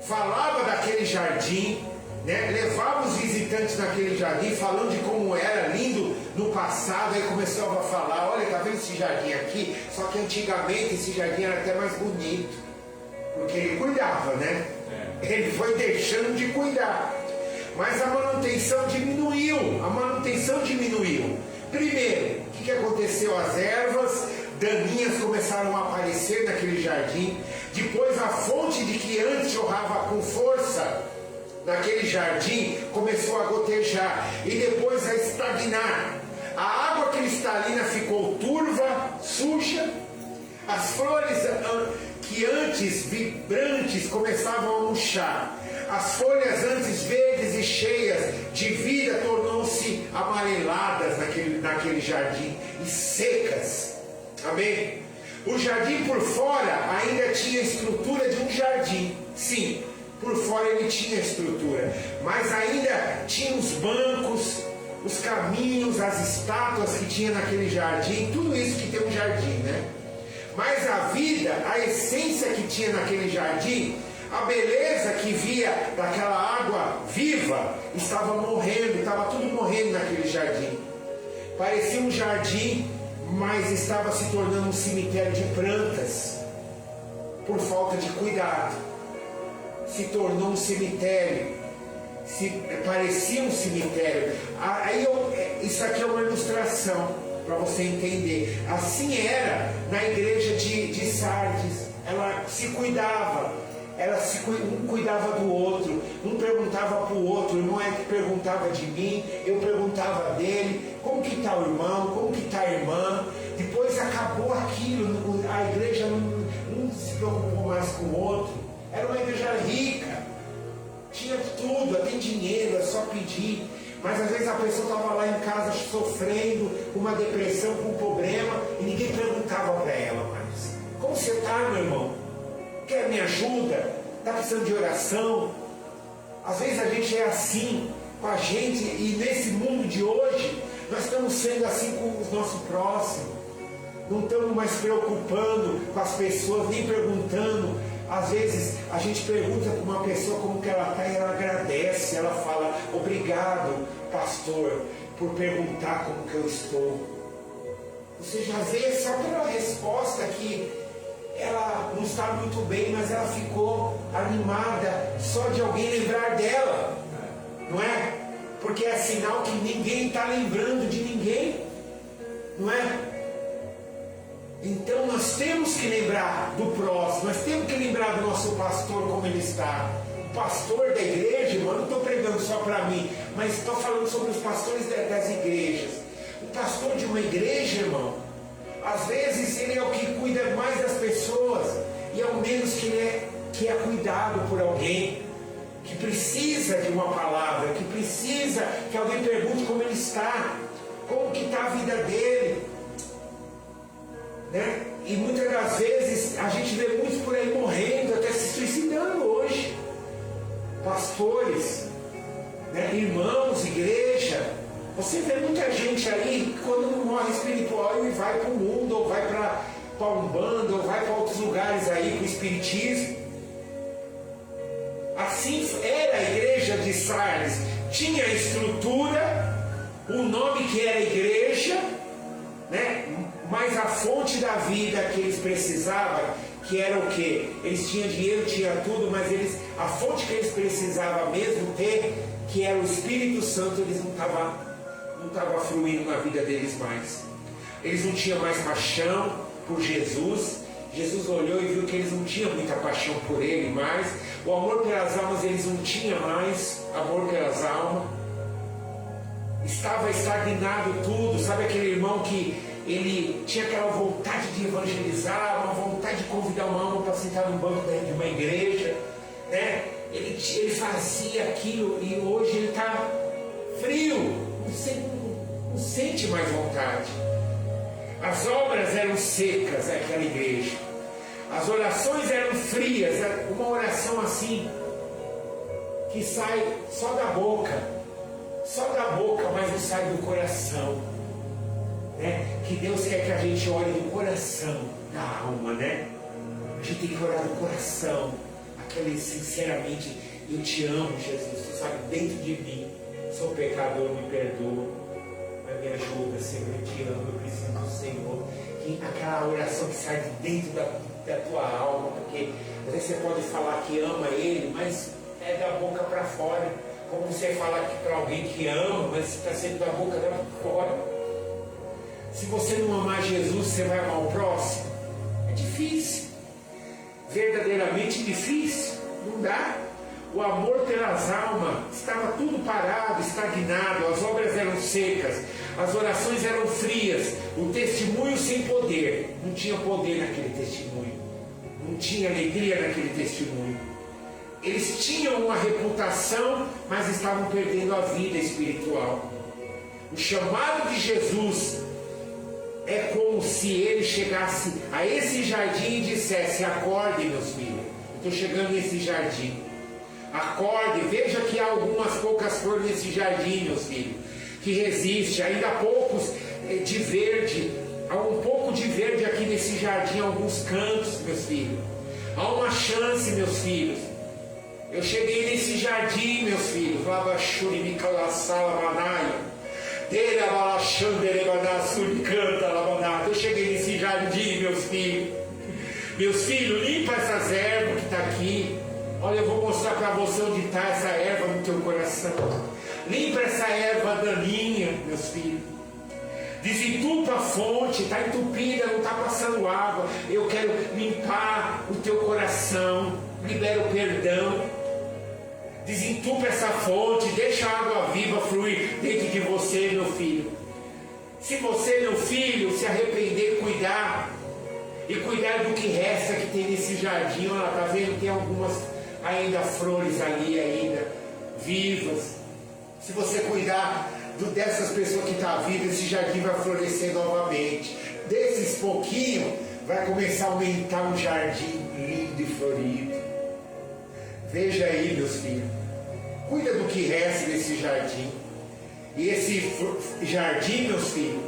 Falava daquele jardim, né? Levava os visitantes naquele jardim, falando de como era lindo no passado. Aí começava a falar: olha, tá vendo esse jardim aqui? Só que antigamente esse jardim era até mais bonito, porque ele cuidava, né? Ele foi deixando de cuidar, mas a manutenção diminuiu. Primeiro, o que aconteceu? As ervas daninhas começaram a aparecer naquele jardim. Depois, a fonte de que antes jorrava com força naquele jardim começou a gotejar e depois a estagnar. A água cristalina ficou turva, suja. As flores que antes vibrantes começavam a murchar. As folhas antes verdes e cheias de vida tornou-se amareladas naquele jardim e secas. Amém? O jardim por fora ainda tinha a estrutura de um jardim. Sim, por fora ele tinha estrutura, mas ainda tinha os bancos, os caminhos, as estátuas que tinha naquele jardim, tudo isso que tem um jardim, né? Mas a vida, a essência que tinha naquele jardim, a beleza que via daquela água viva, estava morrendo, estava tudo morrendo naquele jardim. Parecia um jardim, mas estava se tornando um cemitério de plantas, por falta de cuidado. Se tornou um cemitério, parecia um cemitério. Isso aqui é uma ilustração para você entender. Assim era na igreja de Sardes. Ela se cuidava, um cuidava do outro, um perguntava para o outro. Não é que perguntava de mim, eu perguntava dele: como que está o irmão, como que está a irmã. Depois acabou aquilo, a igreja não se preocupou mais com o outro. Era uma igreja rica, tinha tudo, tem dinheiro, é só pedir. Mas às vezes a pessoa estava lá em casa sofrendo, com uma depressão, com um problema, e ninguém perguntava para ela mais: como você está, meu irmão? Quer me ajuda? Está precisando de oração? Às vezes a gente é assim com a gente, e nesse mundo de hoje nós estamos sendo assim com o nosso próximo. Não estamos mais preocupando com as pessoas, nem perguntando. Às vezes a gente pergunta para uma pessoa como que ela está e ela agradece, ela fala: obrigado, pastor, por perguntar como que eu estou. Ou seja, às vezes só pela resposta que ela não está muito bem, mas ela ficou animada só de alguém lembrar dela, não é? Porque é sinal que ninguém está lembrando de ninguém, não é? Então nós temos que lembrar do próximo, nós temos que lembrar do nosso pastor como ele está. O pastor da igreja, irmão, não estou pregando só para mim, mas estou falando sobre os pastores das igrejas. O pastor de uma igreja, irmão, às vezes ele é o que cuida mais das pessoas, e é o menos que é cuidado por alguém que precisa de uma palavra, que precisa que alguém pergunte como ele está, como que está a vida dele. Né? E muitas das vezes a gente vê muitos por aí morrendo, até se suicidando hoje. Pastores, né? Irmãos, igreja. Você vê muita gente aí, quando não morre espiritual, e vai para o mundo, ou vai para a Umbanda, ou vai para outros lugares aí, para o Espiritismo. Assim era a igreja de Sardes. Tinha a estrutura, o nome que era igreja, né? Mas a fonte da vida que eles precisavam, que era o quê? Eles tinham dinheiro, tinham tudo, mas a fonte que eles precisavam mesmo ter, que era o Espírito Santo, eles não estava fluindo na vida deles mais. Eles não tinham mais paixão por Jesus. Jesus olhou e viu que eles não tinham muita paixão por ele mais. O amor pelas almas, eles não tinham mais amor pelas almas. Estava estagnado tudo. Sabe aquele irmão que ele tinha aquela vontade de evangelizar, uma vontade de convidar uma alma para sentar no banco de uma igreja, né? Ele fazia aquilo, e hoje ele está frio, não sente mais vontade. As obras eram secas naquela igreja, as orações eram frias, uma oração assim, que sai só da boca, mas não sai do coração, né? Que Deus quer que a gente ore do coração, da alma, né? A gente tem que orar do coração, aquele sinceramente, eu te amo, Jesus, tu sabe, dentro de mim, sou pecador, me perdoa, mas me ajuda, Senhor, eu te amo, eu preciso do Senhor. E aquela oração que sai de dentro da tua alma, porque às vezes você pode falar que ama Ele, mas é da boca para fora. Como você fala para alguém que ama, mas está sendo da boca para fora. Se você não amar Jesus, você vai amar o próximo? É difícil. Verdadeiramente difícil. Não dá. O amor pelas almas estava tudo parado, estagnado, as obras eram secas, as orações eram frias, o testemunho sem poder. Não tinha poder naquele testemunho, não tinha alegria naquele testemunho. Eles tinham uma reputação, mas estavam perdendo a vida espiritual. O chamado de Jesus é como se ele chegasse a esse jardim e dissesse: acorde, meus filhos, eu estou chegando nesse jardim. Acorde, veja que há algumas poucas flores nesse jardim, meus filhos, que resiste, ainda há poucos de verde, há um pouco de verde aqui nesse jardim, alguns cantos, meus filhos. Há uma chance, meus filhos. Eu cheguei nesse jardim, meus filhos. Eu cheguei nesse jardim, meus filhos. Meus filhos, limpa essas ervas que estão aqui. Olha, eu vou mostrar para você onde está essa erva no teu coração. Limpa essa erva daninha, meus filhos. Desentupa a fonte, está entupida, não está passando água. Eu quero limpar o teu coração. Libera o perdão. Desentupa essa fonte, deixa a água viva fluir dentro de você, meu filho. Se você, meu filho, se arrepender, cuidar. E cuidar do que resta que tem nesse jardim. Olha, tá vendo? Tem algumas ainda flores ali, ainda vivas. Se você cuidar dessas pessoas que estão vivas, esse jardim vai florescer novamente. Desses pouquinho, vai começar a aumentar um jardim lindo e florido. Veja aí, meus filhos. Cuida do que resta desse jardim. E esse jardim, meus filhos,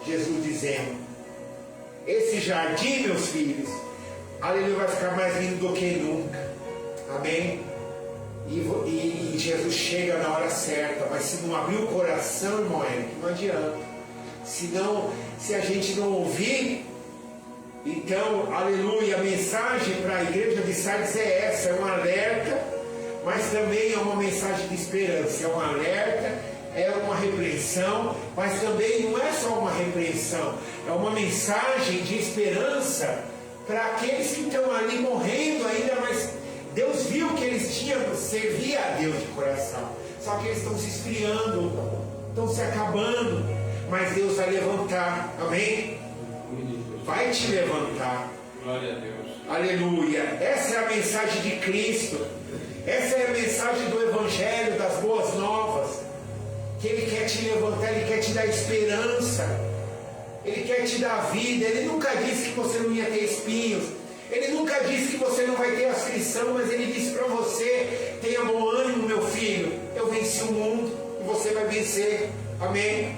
Jesus dizendo, esse jardim, meus filhos, aleluia, vai ficar mais lindo do que nunca. Amém? E Jesus chega na hora certa, mas se não abrir o coração, irmão Eric, não adianta. Se a gente não ouvir, então, aleluia, a mensagem para a igreja de Sardes é essa, é um alerta, mas também é uma mensagem de esperança, é um alerta, é uma repreensão, mas também não é só uma repreensão, é uma mensagem de esperança para aqueles que estão ali morrendo ainda, mas Deus viu que eles tinham, servia a Deus de coração, só que eles estão se esfriando, estão se acabando, mas Deus vai levantar, amém? Vai te levantar. Glória a Deus. Aleluia. Essa é a mensagem de Cristo, essa é a mensagem do Evangelho, das boas novas, que Ele quer te levantar, Ele quer te dar esperança, Ele quer te dar vida. Ele nunca disse que você não ia ter espinhos, Ele nunca disse que você não vai ter aflição, mas Ele disse para você: tenha bom ânimo, meu filho, eu venci o mundo e você vai vencer, amém?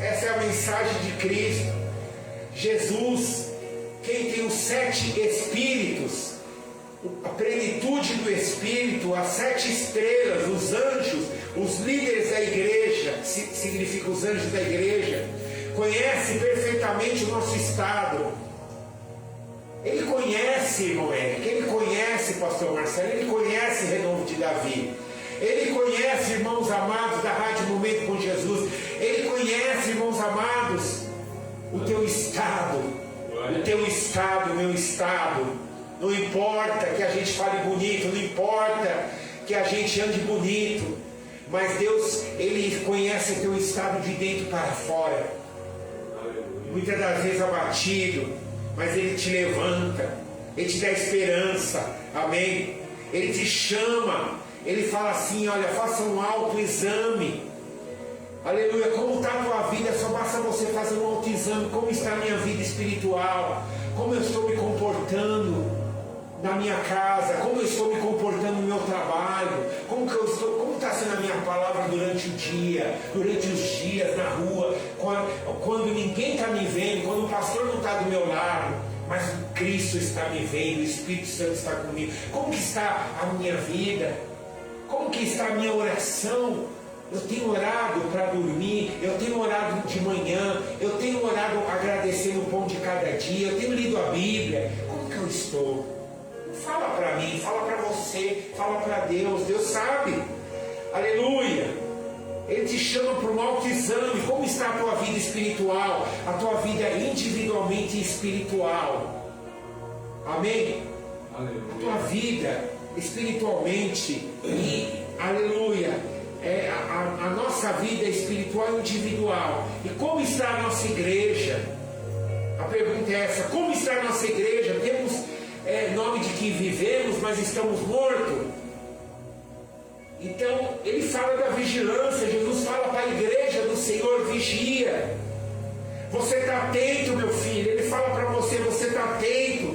Essa é a mensagem de Cristo. Jesus, quem tem os 7 Espíritos, a plenitude do Espírito, as 7 estrelas, os anjos, os líderes da igreja, significa os anjos da igreja, conhece perfeitamente o nosso estado. Ele conhece, irmão Eric, ele conhece, pastor Marcelo, ele conhece Renovo de Davi, ele conhece, irmãos amados da Rádio Momento com Jesus, ele conhece, irmãos amados, o teu estado, o meu estado. Não importa que a gente fale bonito, não importa que a gente ande bonito, mas Deus, Ele conhece o teu estado de dentro para fora. Muitas das vezes abatido, mas Ele te levanta, Ele te dá esperança, amém? Ele te chama, Ele fala assim: olha, faça um autoexame. Aleluia, como está a tua vida? Só basta você fazer um autoexame. Como está a minha vida espiritual? Como eu estou me comportando na minha casa, como eu estou me comportando no meu trabalho, como está sendo a minha palavra durante o dia, durante os dias na rua, quando ninguém está me vendo, quando o pastor não está do meu lado, mas Cristo está me vendo, o Espírito Santo está comigo. Como que está a minha vida? Como que está a minha oração? Eu tenho orado para dormir, eu tenho orado de manhã, eu tenho orado agradecendo o pão de cada dia, eu tenho lido a Bíblia. Como que eu estou? Fala para mim, fala para você, fala para Deus. Deus sabe. Aleluia. Ele te chama para um autoexame. Como está a tua vida espiritual? A tua vida individualmente espiritual. Amém? Aleluia. A tua vida espiritualmente e, aleluia, a nossa vida espiritual individual. E como está a nossa igreja? A pergunta é essa: como está a nossa igreja? Temos nome de que vivemos, mas estamos mortos. Então ele fala da vigilância. Jesus fala para a igreja do Senhor: vigia. Você está atento, meu filho. Ele fala para você: você está atento,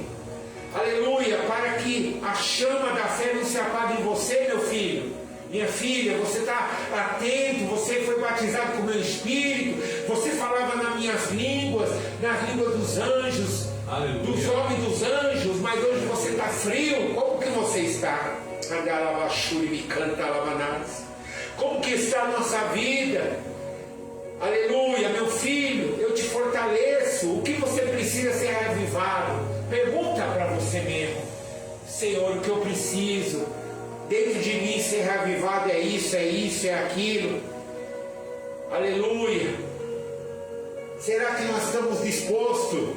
aleluia, para que a chama da fé não se apague em você, meu filho, minha filha. Você está atento. Você foi batizado com o meu Espírito. Você falava nas minhas línguas, nas línguas dos anjos, aleluia, dos homens dos anjos, mas hoje você está frio. Como que você está? Como que está a nossa vida? Aleluia, meu filho, eu te fortaleço. O que você precisa ser reavivado? Pergunta para você mesmo: Senhor, o que eu preciso dentro de mim ser reavivado? É isso, é aquilo. Aleluia. Será que nós estamos dispostos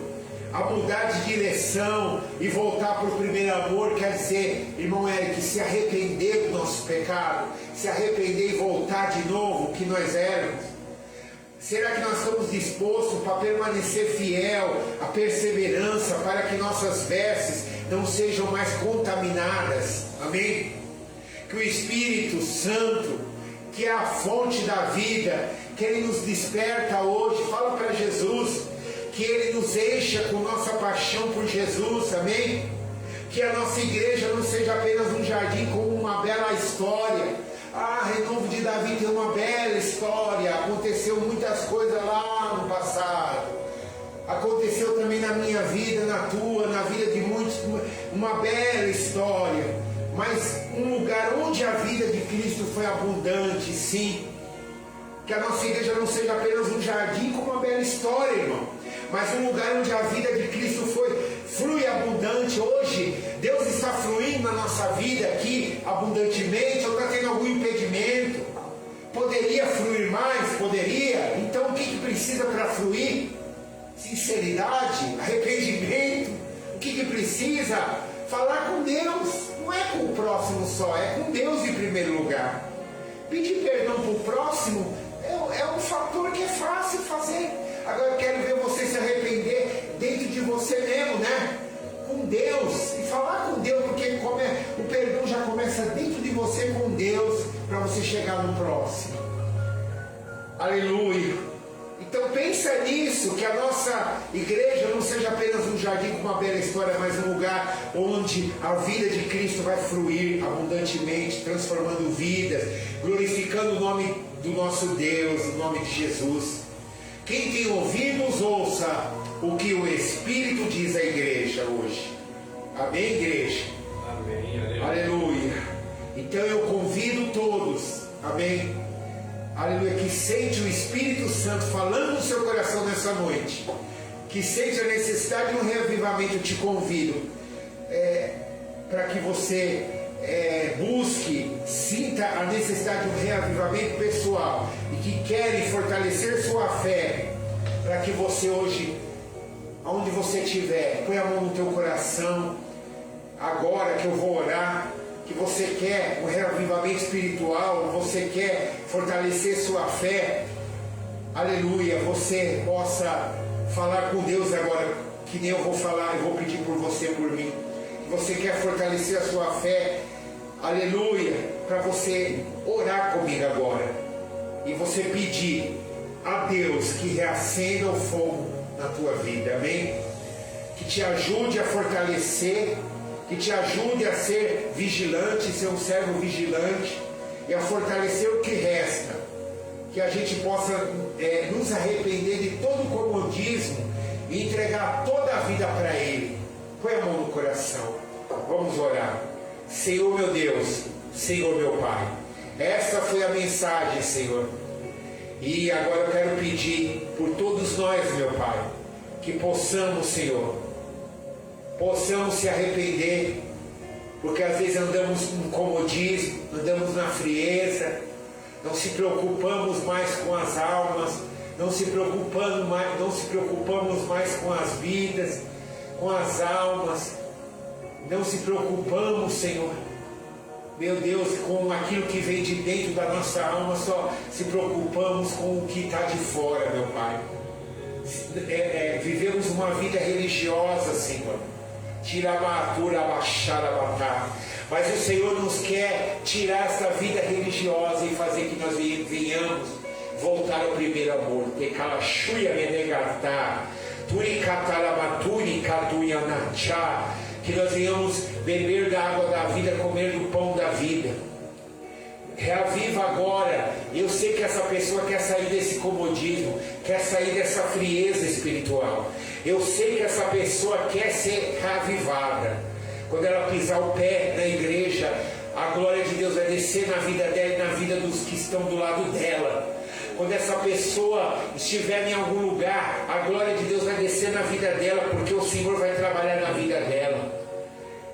a mudar de direção e voltar para o primeiro amor? Quer dizer, irmão Eric, se arrepender do nosso pecado, se arrepender e voltar de novo o que nós éramos. Será que nós estamos dispostos para permanecer fiel à perseverança, para que nossas vestes não sejam mais contaminadas? Amém? Que o Espírito Santo, que é a fonte da vida, que Ele nos desperta hoje. Fala para Jesus que Ele nos encha com nossa paixão por Jesus, amém? Que a nossa igreja não seja apenas um jardim com uma bela história. Renovo de Davi tem uma bela história. Aconteceu muitas coisas lá no passado. Aconteceu também na minha vida, na tua, na vida de muitos, uma bela história. Mas um lugar onde a vida de Cristo foi abundante, sim. Que a nossa igreja não seja apenas um jardim com uma bela história, irmão, mas um lugar onde a vida de Cristo flui abundante. Hoje, Deus está fluindo na nossa vida aqui abundantemente, ou está tendo algum impedimento? Poderia fluir mais? Poderia. Então o que precisa para fluir? Sinceridade, arrependimento. O que precisa? Falar com Deus. Não é com o próximo só, é com Deus em primeiro lugar. Pedir perdão para o próximo é um fator que é fácil fazer. Agora eu quero ver você se arrepender dentro de você mesmo, né? Com Deus. E falar com Deus, porque o perdão já começa dentro de você com Deus, para você chegar no próximo. Aleluia. Então pensa nisso, que a nossa igreja não seja apenas um jardim com uma bela história, mas um lugar onde a vida de Cristo vai fluir abundantemente, transformando vidas, glorificando o nome do nosso Deus, o nome de Jesus. Quem tem ouvidos, ouça o que o Espírito diz à igreja hoje. Amém, igreja? Amém. Aleluia. Então eu convido todos, amém, aleluia, que sente o Espírito Santo falando no seu coração nessa noite, que sente a necessidade de um reavivamento. Eu te convido para que você busque, sinta a necessidade de um reavivamento pessoal, e que querem fortalecer sua fé, para que você hoje, aonde você estiver, põe a mão no teu coração, agora que eu vou orar, que você quer um reavivamento espiritual, você quer fortalecer sua fé, aleluia, você possa falar com Deus agora, que nem eu vou falar, eu vou pedir por você, por mim. Você quer fortalecer a sua fé, aleluia, para você orar comigo agora, e você pedir a Deus que reacenda o fogo na tua vida, amém? Que te ajude a fortalecer, que que te ajude a ser vigilante, ser um servo vigilante e a fortalecer o que resta, que a gente possa nos arrepender de todo o comodismo e entregar toda a vida para Ele. Põe a mão no coração, vamos orar. Senhor meu Deus, Senhor meu Pai, essa foi a mensagem, Senhor, e agora eu quero pedir por todos nós, meu Pai, que possamos, Senhor, possamos se arrepender, porque às vezes andamos no comodismo, andamos na frieza, não se preocupamos mais com as almas, não se preocupamos mais com as vidas, com as almas, não se preocupamos, Senhor, meu Deus, com aquilo que vem de dentro da nossa alma, só se preocupamos com o que está de fora, meu Pai. Vivemos uma vida religiosa, Senhor, tiramatura, abaixar, abatar, mas o Senhor nos quer tirar essa vida religiosa e fazer que nós venhamos voltar ao primeiro amor. Que nós venhamos beber da água da vida, comer do pão da vida. Reaviva agora. Eu sei que essa pessoa quer sair desse comodismo, quer sair dessa frieza espiritual. Eu sei que essa pessoa quer ser reavivada. Quando ela pisar o pé na igreja, a glória de Deus vai descer na vida dela e na vida dos que estão do lado dela. Quando essa pessoa estiver em algum lugar, a glória de Deus vai descer na vida dela, porque o Senhor vai trabalhar na vida dela,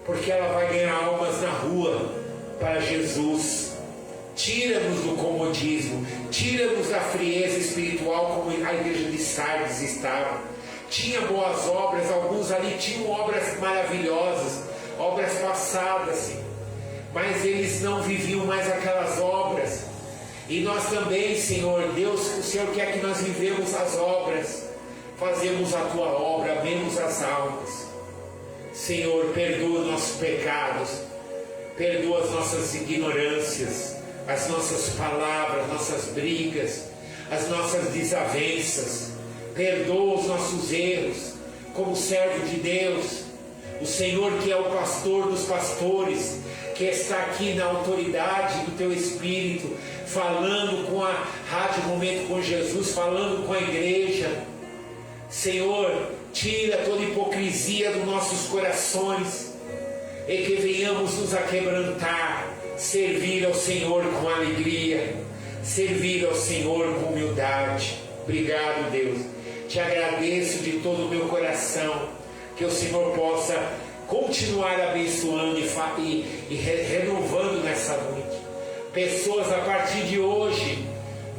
porque ela vai ganhar almas na rua para Jesus. Tira-nos do comodismo, tira-nos da frieza espiritual, como a igreja de Sardes estava. Tinha boas obras, alguns ali tinham obras maravilhosas, obras passadas, mas eles não viviam mais aquelas obras. E nós também, Senhor Deus, o Senhor quer que nós vivemos as obras, fazemos a Tua obra, amemos as almas. Senhor, perdoa nossos pecados, perdoa as nossas ignorâncias, as nossas palavras, nossas brigas, as nossas desavenças, perdoa os nossos erros, como servo de Deus, o Senhor que é o pastor dos pastores, que está aqui na autoridade do Teu Espírito, falando com a Rádio Momento com Jesus, falando com a igreja. Senhor, tira toda hipocrisia dos nossos corações, e que venhamos nos aquebrantar, servir ao Senhor com alegria, servir ao Senhor com humildade. Obrigado, Deus, te agradeço de todo o meu coração, que o Senhor possa continuar abençoando e renovando nessa noite. Pessoas a partir de hoje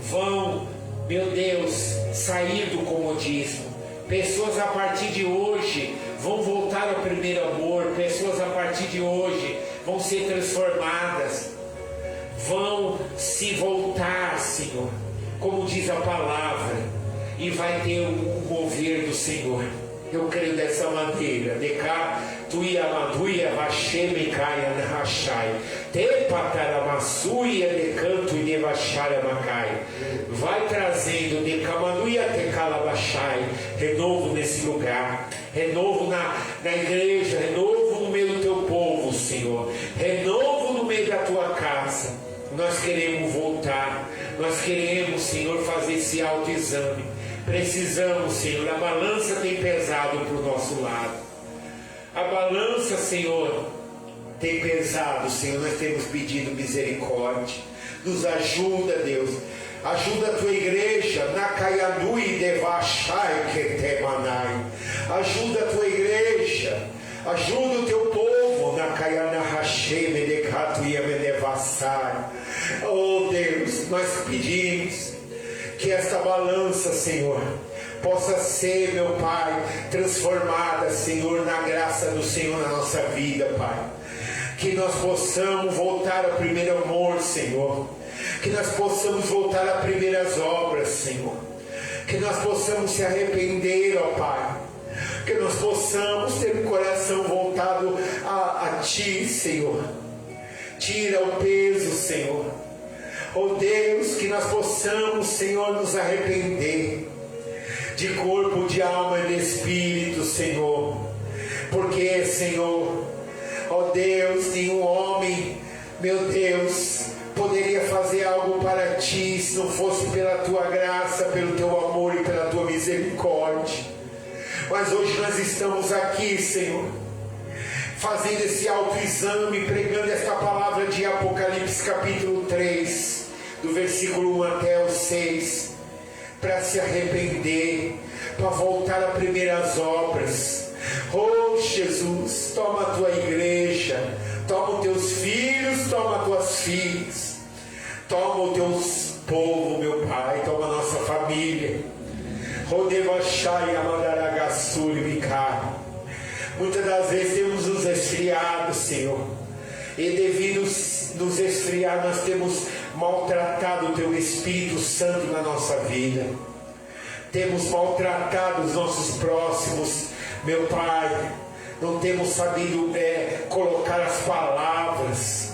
vão, meu Deus, sair do comodismo. Pessoas a partir de hoje vão voltar ao primeiro amor. Pessoas a partir de hoje vão ser transformadas, vão se voltar, Senhor, como diz a palavra, e vai ter o mover do Senhor. Eu creio dessa maneira. Tuia maduia vacheme caia na rachai. Te pataramaçuia de canto e de vachara macai. Vai trazendo de camaduia te calabachai. Renovo nesse lugar. Renovo na igreja. Renovo no meio do teu povo, Senhor. Renovo no meio da tua casa. Nós queremos voltar. Nós queremos, Senhor, fazer esse autoexame. Precisamos, Senhor. A balança tem pesado para o nosso lado. A balança, Senhor, tem pesado, Senhor. Nós temos pedido misericórdia. Nos ajuda, Deus. Ajuda a tua igreja. Nakayadui devachai ketemanai. Ajuda a tua igreja. Ajuda o teu povo. Nakayana hashem edekatu yamedevassai. Oh Deus, nós pedimos que esta balança, Senhor, possa ser, meu Pai, transformada, Senhor, na graça do Senhor na nossa vida, Pai. Que nós possamos voltar ao primeiro amor, Senhor. Que nós possamos voltar às primeiras obras, Senhor. Que nós possamos se arrepender, ó Pai. Que nós possamos ter um coração voltado a Ti, Senhor. Tira o peso, Senhor. Oh Deus, que nós possamos, Senhor, nos arrepender de corpo, de alma e de espírito, Senhor. Porque, Senhor, Ó Deus, nenhum homem, meu Deus, poderia fazer algo para ti se não fosse pela tua graça, pelo teu amor e pela tua misericórdia. Mas hoje nós estamos aqui, Senhor, fazendo esse autoexame, pregando esta palavra de Apocalipse capítulo 3, do versículo 1 até o 6, para se arrepender, para voltar às primeiras obras. Oh Jesus, toma a tua igreja, toma os teus filhos, toma as tuas filhas, toma o teu povo, meu Pai, toma a nossa família. Muitas das vezes temos nos esfriado, Senhor, e devido nos esfriar, nós temos maltratado o teu Espírito Santo na nossa vida, temos maltratado os nossos próximos, meu Pai, não temos sabido colocar as palavras.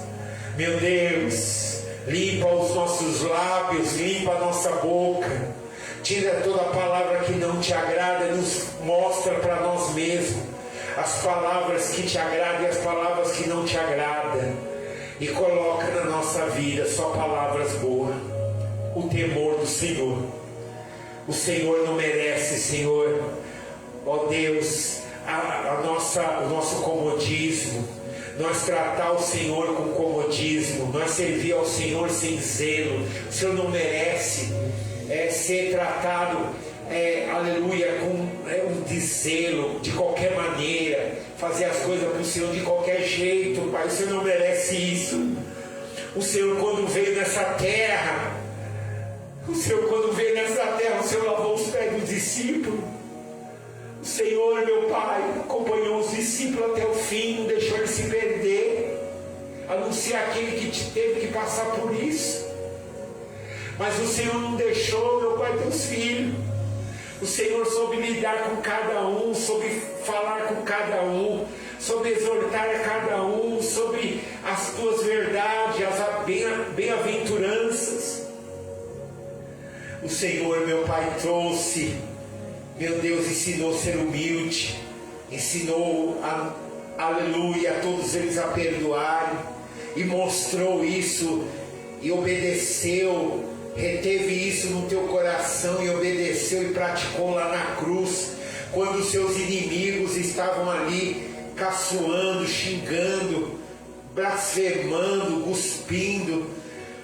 Meu Deus, limpa os nossos lábios, limpa a nossa boca, tira toda a palavra que não te agrada, nos mostra para nós mesmos as palavras que te agradam e as palavras que não te agradam, e coloca na nossa vida só palavras boas. O temor do Senhor. O Senhor não merece, Senhor, ó Deus, o nosso comodismo, nós tratar o Senhor com comodismo, nós servir ao Senhor sem zelo. O Senhor não merece ser tratado, aleluia, com um deszelo, de qualquer maneira, fazer as coisas para o Senhor de qualquer jeito, Pai. O Senhor não merece isso. O Senhor, quando veio nessa terra, o Senhor lavou os pés dos discípulos. O Senhor, meu Pai, acompanhou os discípulos até o fim, não deixou eles se perder, anunciar aquele que teve que passar por isso. Mas o Senhor não deixou, meu Pai, teus filhos. O Senhor soube lidar com cada um, soube falar com cada um, soube exortar a cada um, sobre as tuas verdades, as bem-aventuranças. O Senhor, meu Pai, trouxe, meu Deus, ensinou a ser humilde, ensinou aleluia, a todos eles a perdoarem, e mostrou isso, e obedeceu, reteve isso no teu coração, e obedeceu e praticou lá na cruz, quando os seus inimigos estavam ali, caçoando, xingando, blasfemando, cuspindo.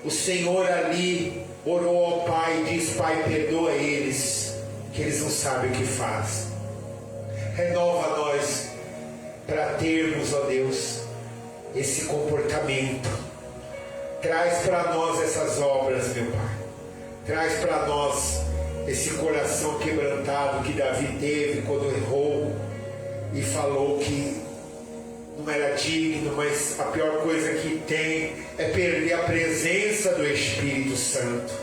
O Senhor ali orou ao Pai e diz: Pai, perdoa eles, que eles não sabem o que fazem. Renova nós para termos, ó Deus, esse comportamento. Traz para nós essas obras, meu Pai. Traz para nós esse coração quebrantado que Davi teve quando errou e falou que não era digno, mas a pior coisa que tem é perder a presença do Espírito Santo.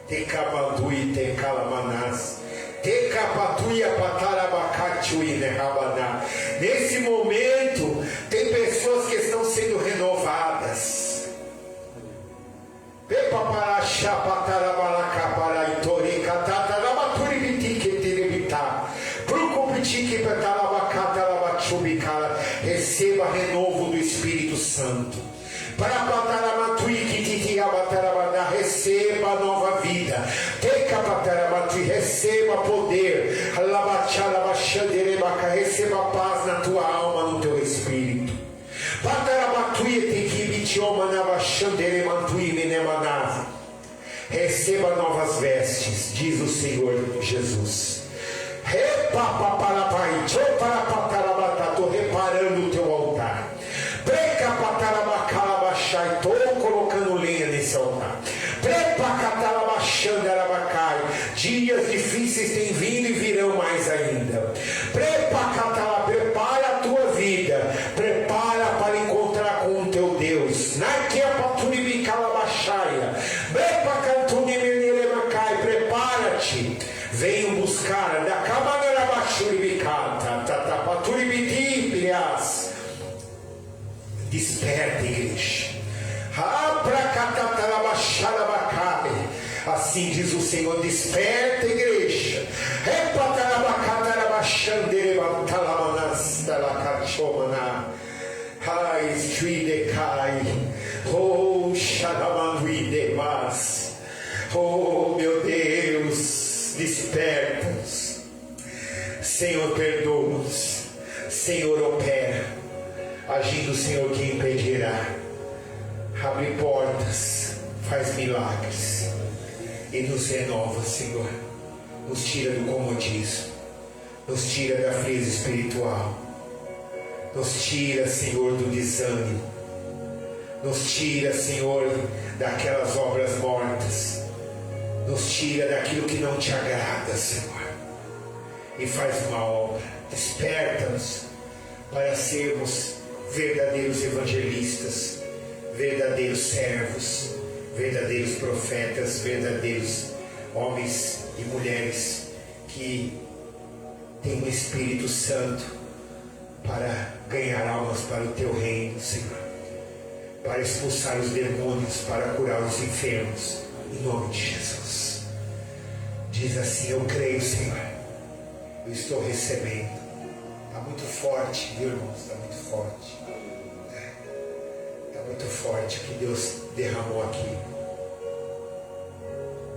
Tecabadui, tecalamanás, tecapatuia patarabacatui nerabaná. Nesse momento, tem pessoas que estão sendo renovadas. Receba renovo do Espírito Santo. Receba nova vida. Receba poder. Receba paz na tua alma, no teu espírito. Receba novas vestes, diz o Senhor Jesus. Estou reparando o teu altar. Estou colocando lenha nesse altar. Dias difíceis têm vindo e virão mais ainda. Prepara a tua vida. Prepara para encontrar com o teu Deus. Prepara-te. Venham buscar. Desperta, igreja. Assim diz o Senhor: desperta, igreja. Suidecai, oh Shadamanduidemas, oh meu Deus, desperta-nos, Senhor, perdoa-nos, Senhor, opera, agindo o Senhor que impedirá, abre portas, faz milagres e nos renova, Senhor, nos tira do comodismo, nos tira da frieza espiritual, nos tira, Senhor, do desânimo, nos tira, Senhor, daquelas obras mortas, nos tira daquilo que não te agrada, Senhor, e faz uma obra, desperta-nos para sermos verdadeiros evangelistas, verdadeiros servos, verdadeiros profetas, verdadeiros homens e mulheres que têm o Espírito Santo para ganhar almas para o teu reino, Senhor, para expulsar os demônios, para curar os enfermos, em nome de Jesus. Diz assim: eu creio, Senhor, eu estou recebendo. Está muito forte, viu, irmãos? Está muito forte. Está muito forte o que Deus derramou aqui.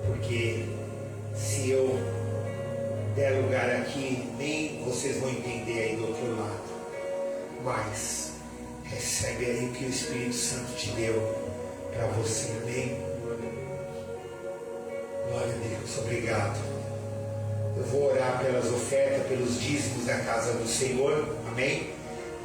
Porque se eu der lugar aqui, nem vocês vão entender aí do outro lado. Mas recebe aí o que o Espírito Santo te deu para você, amém? Glória a Deus, obrigado. Eu vou orar pelas ofertas, pelos dízimos da casa do Senhor, amém?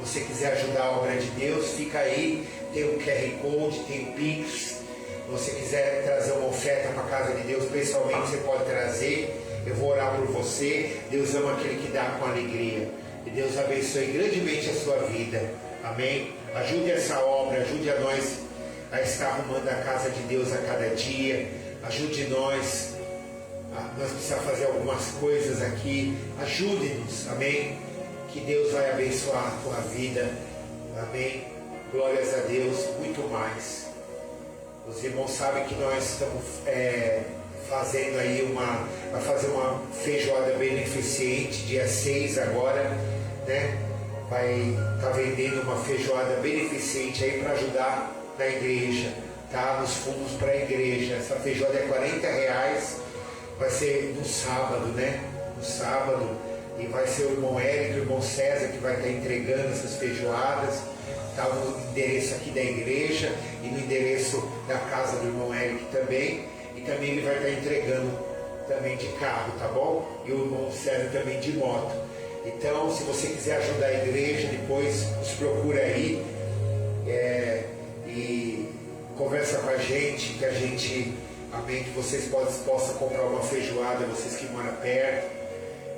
Se você quiser ajudar a obra de Deus, fica aí, tem o QR Code, tem o Pix. Se você quiser trazer uma oferta para a casa de Deus, pessoalmente você pode trazer. Eu vou orar por você. Deus ama aquele que dá com alegria. E Deus abençoe grandemente a sua vida. Amém? Ajude essa obra, ajude a nós a estar arrumando a casa de Deus a cada dia. Ajude nós precisamos fazer algumas coisas aqui. Ajude-nos, amém? Que Deus vai abençoar a tua vida, amém? Glórias a Deus, muito mais. Os irmãos sabem que nós estamos fazendo aí vai fazer uma feijoada beneficente, dia 6 agora, né? Vai estar vendendo uma feijoada beneficente aí para ajudar na igreja, tá? Nos fundos para a igreja. Essa feijoada é R$40, vai ser no sábado, né? No sábado, e vai ser o irmão Érico e o irmão César que vai estar entregando essas feijoadas. Está no endereço aqui da igreja e no endereço da casa do irmão Érico também. E também ele vai estar entregando também de carro, tá bom? E o irmão César também de moto. Então, se você quiser ajudar a igreja, depois nos procura aí e conversa com a gente, que a gente, amém, que vocês possam comprar uma feijoada, vocês que moram perto,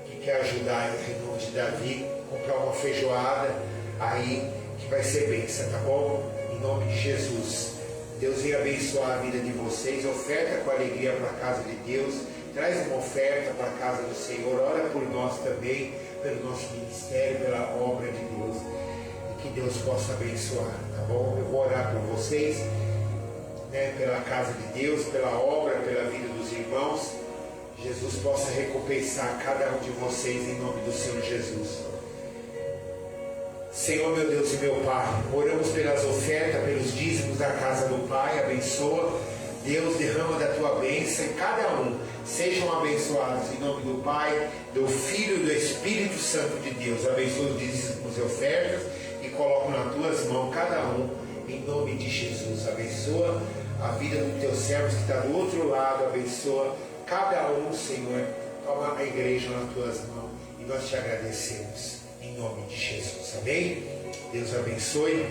que quer ajudar em nome de Davi, comprar uma feijoada aí, que vai ser bênção, tá bom? Em nome de Jesus. Deus venha abençoar a vida de vocês. Oferta com alegria para a casa de Deus. Traz uma oferta para a casa do Senhor. Ora por nós também, pelo nosso ministério, pela obra de Deus. E que Deus possa abençoar, tá bom? Eu vou orar por vocês, né, pela casa de Deus, pela obra, pela vida dos irmãos. Jesus possa recompensar cada um de vocês em nome do Senhor Jesus. Senhor, meu Deus e meu Pai, oramos pelas ofertas, pelos dízimos da casa do Pai, abençoa. Deus, derrama da tua bênção e cada um sejam abençoados em nome do Pai, do Filho e do Espírito Santo de Deus. Abençoa os dízimos e ofertas e coloca nas tuas mãos cada um em nome de Jesus. Abençoa a vida dos teus servos que está do outro lado, abençoa cada um, Senhor. Toma a igreja nas tuas mãos e nós te agradecemos. Em nome de Jesus, amém? Deus abençoe.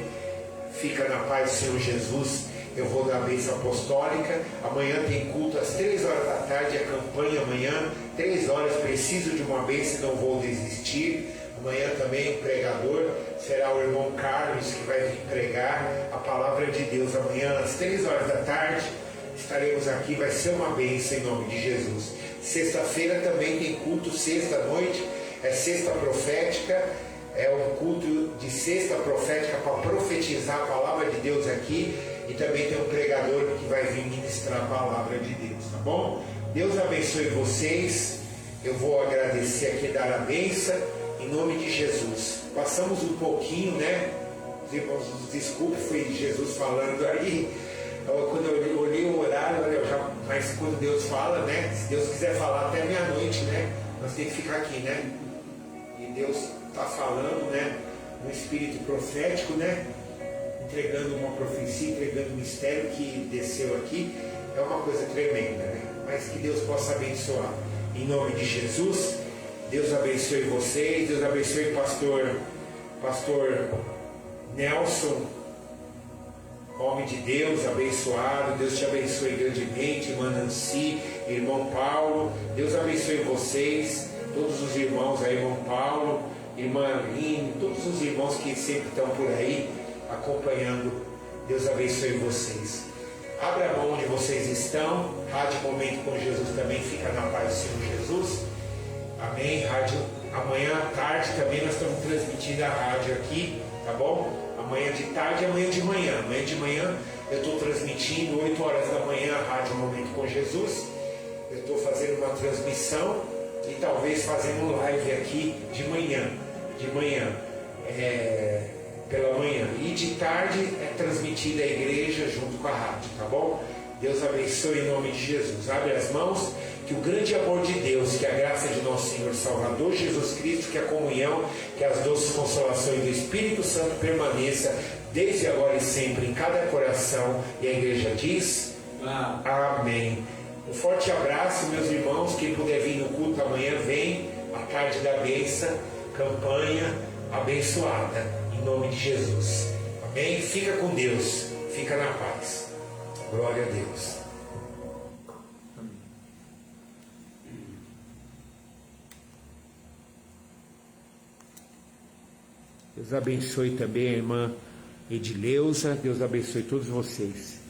Fica na paz do Senhor Jesus. Eu vou dar a bênção apostólica. Amanhã tem culto às 3 horas da tarde. A campanha amanhã, 3 horas. Preciso de uma bênção, não vou desistir. Amanhã também o pregador será o irmão Carlos, que vai vir pregar a palavra de Deus. Amanhã às 3 horas da tarde estaremos aqui. Vai ser uma bênção em nome de Jesus. Sexta-feira também tem culto, sexta-noite. É sexta profética, é um culto de sexta profética para profetizar a palavra de Deus aqui. E também tem um pregador que vai vir ministrar a palavra de Deus, tá bom? Deus abençoe vocês. Eu vou agradecer aqui, dar a bênção em nome de Jesus. Passamos um pouquinho, né? Os irmãos, desculpe, foi Jesus falando aí. Quando eu olhei o horário, mas quando Deus fala, né? Se Deus quiser falar até meia-noite, né? Nós temos que ficar aqui, né? E Deus está falando, né? No espírito profético, né? Entregando uma profecia, entregando um mistério que desceu aqui. É uma coisa tremenda, né? Mas que Deus possa abençoar. Em nome de Jesus, Deus abençoe vocês, Deus abençoe pastor Nelson, homem de Deus, abençoado. Deus te abençoe grandemente, irmã Nancy, irmão Paulo. Deus abençoe vocês, todos os irmãos aí, irmão Paulo, irmã Aline, todos os irmãos que sempre estão por aí acompanhando. Deus abençoe vocês. Abra a mão onde vocês estão. Rádio Momento com Jesus também fica na paz do Senhor Jesus. Amém. Rádio, amanhã à tarde também nós estamos transmitindo a rádio aqui, tá bom? Amanhã de tarde e amanhã de manhã. Amanhã de manhã eu estou transmitindo 8 horas da manhã a Rádio Momento com Jesus. Eu estou fazendo uma transmissão e talvez fazendo live aqui de manhã. Pela manhã. E de tarde é transmitida a igreja junto com a rádio, tá bom? Deus abençoe em nome de Jesus. Abre as mãos, que o grande amor de Deus, que a graça de nosso Senhor Salvador Jesus Cristo, que a comunhão, que as doces consolações do Espírito Santo permaneça desde agora e sempre em cada coração. E a igreja diz: amém. Um forte abraço, meus irmãos. Quem puder vir no culto amanhã, vem. A tarde da bênção, campanha abençoada, em nome de Jesus. Amém? Fica com Deus, fica na paz. Glória a Deus. Deus abençoe também a irmã Edileuza. Deus abençoe todos vocês.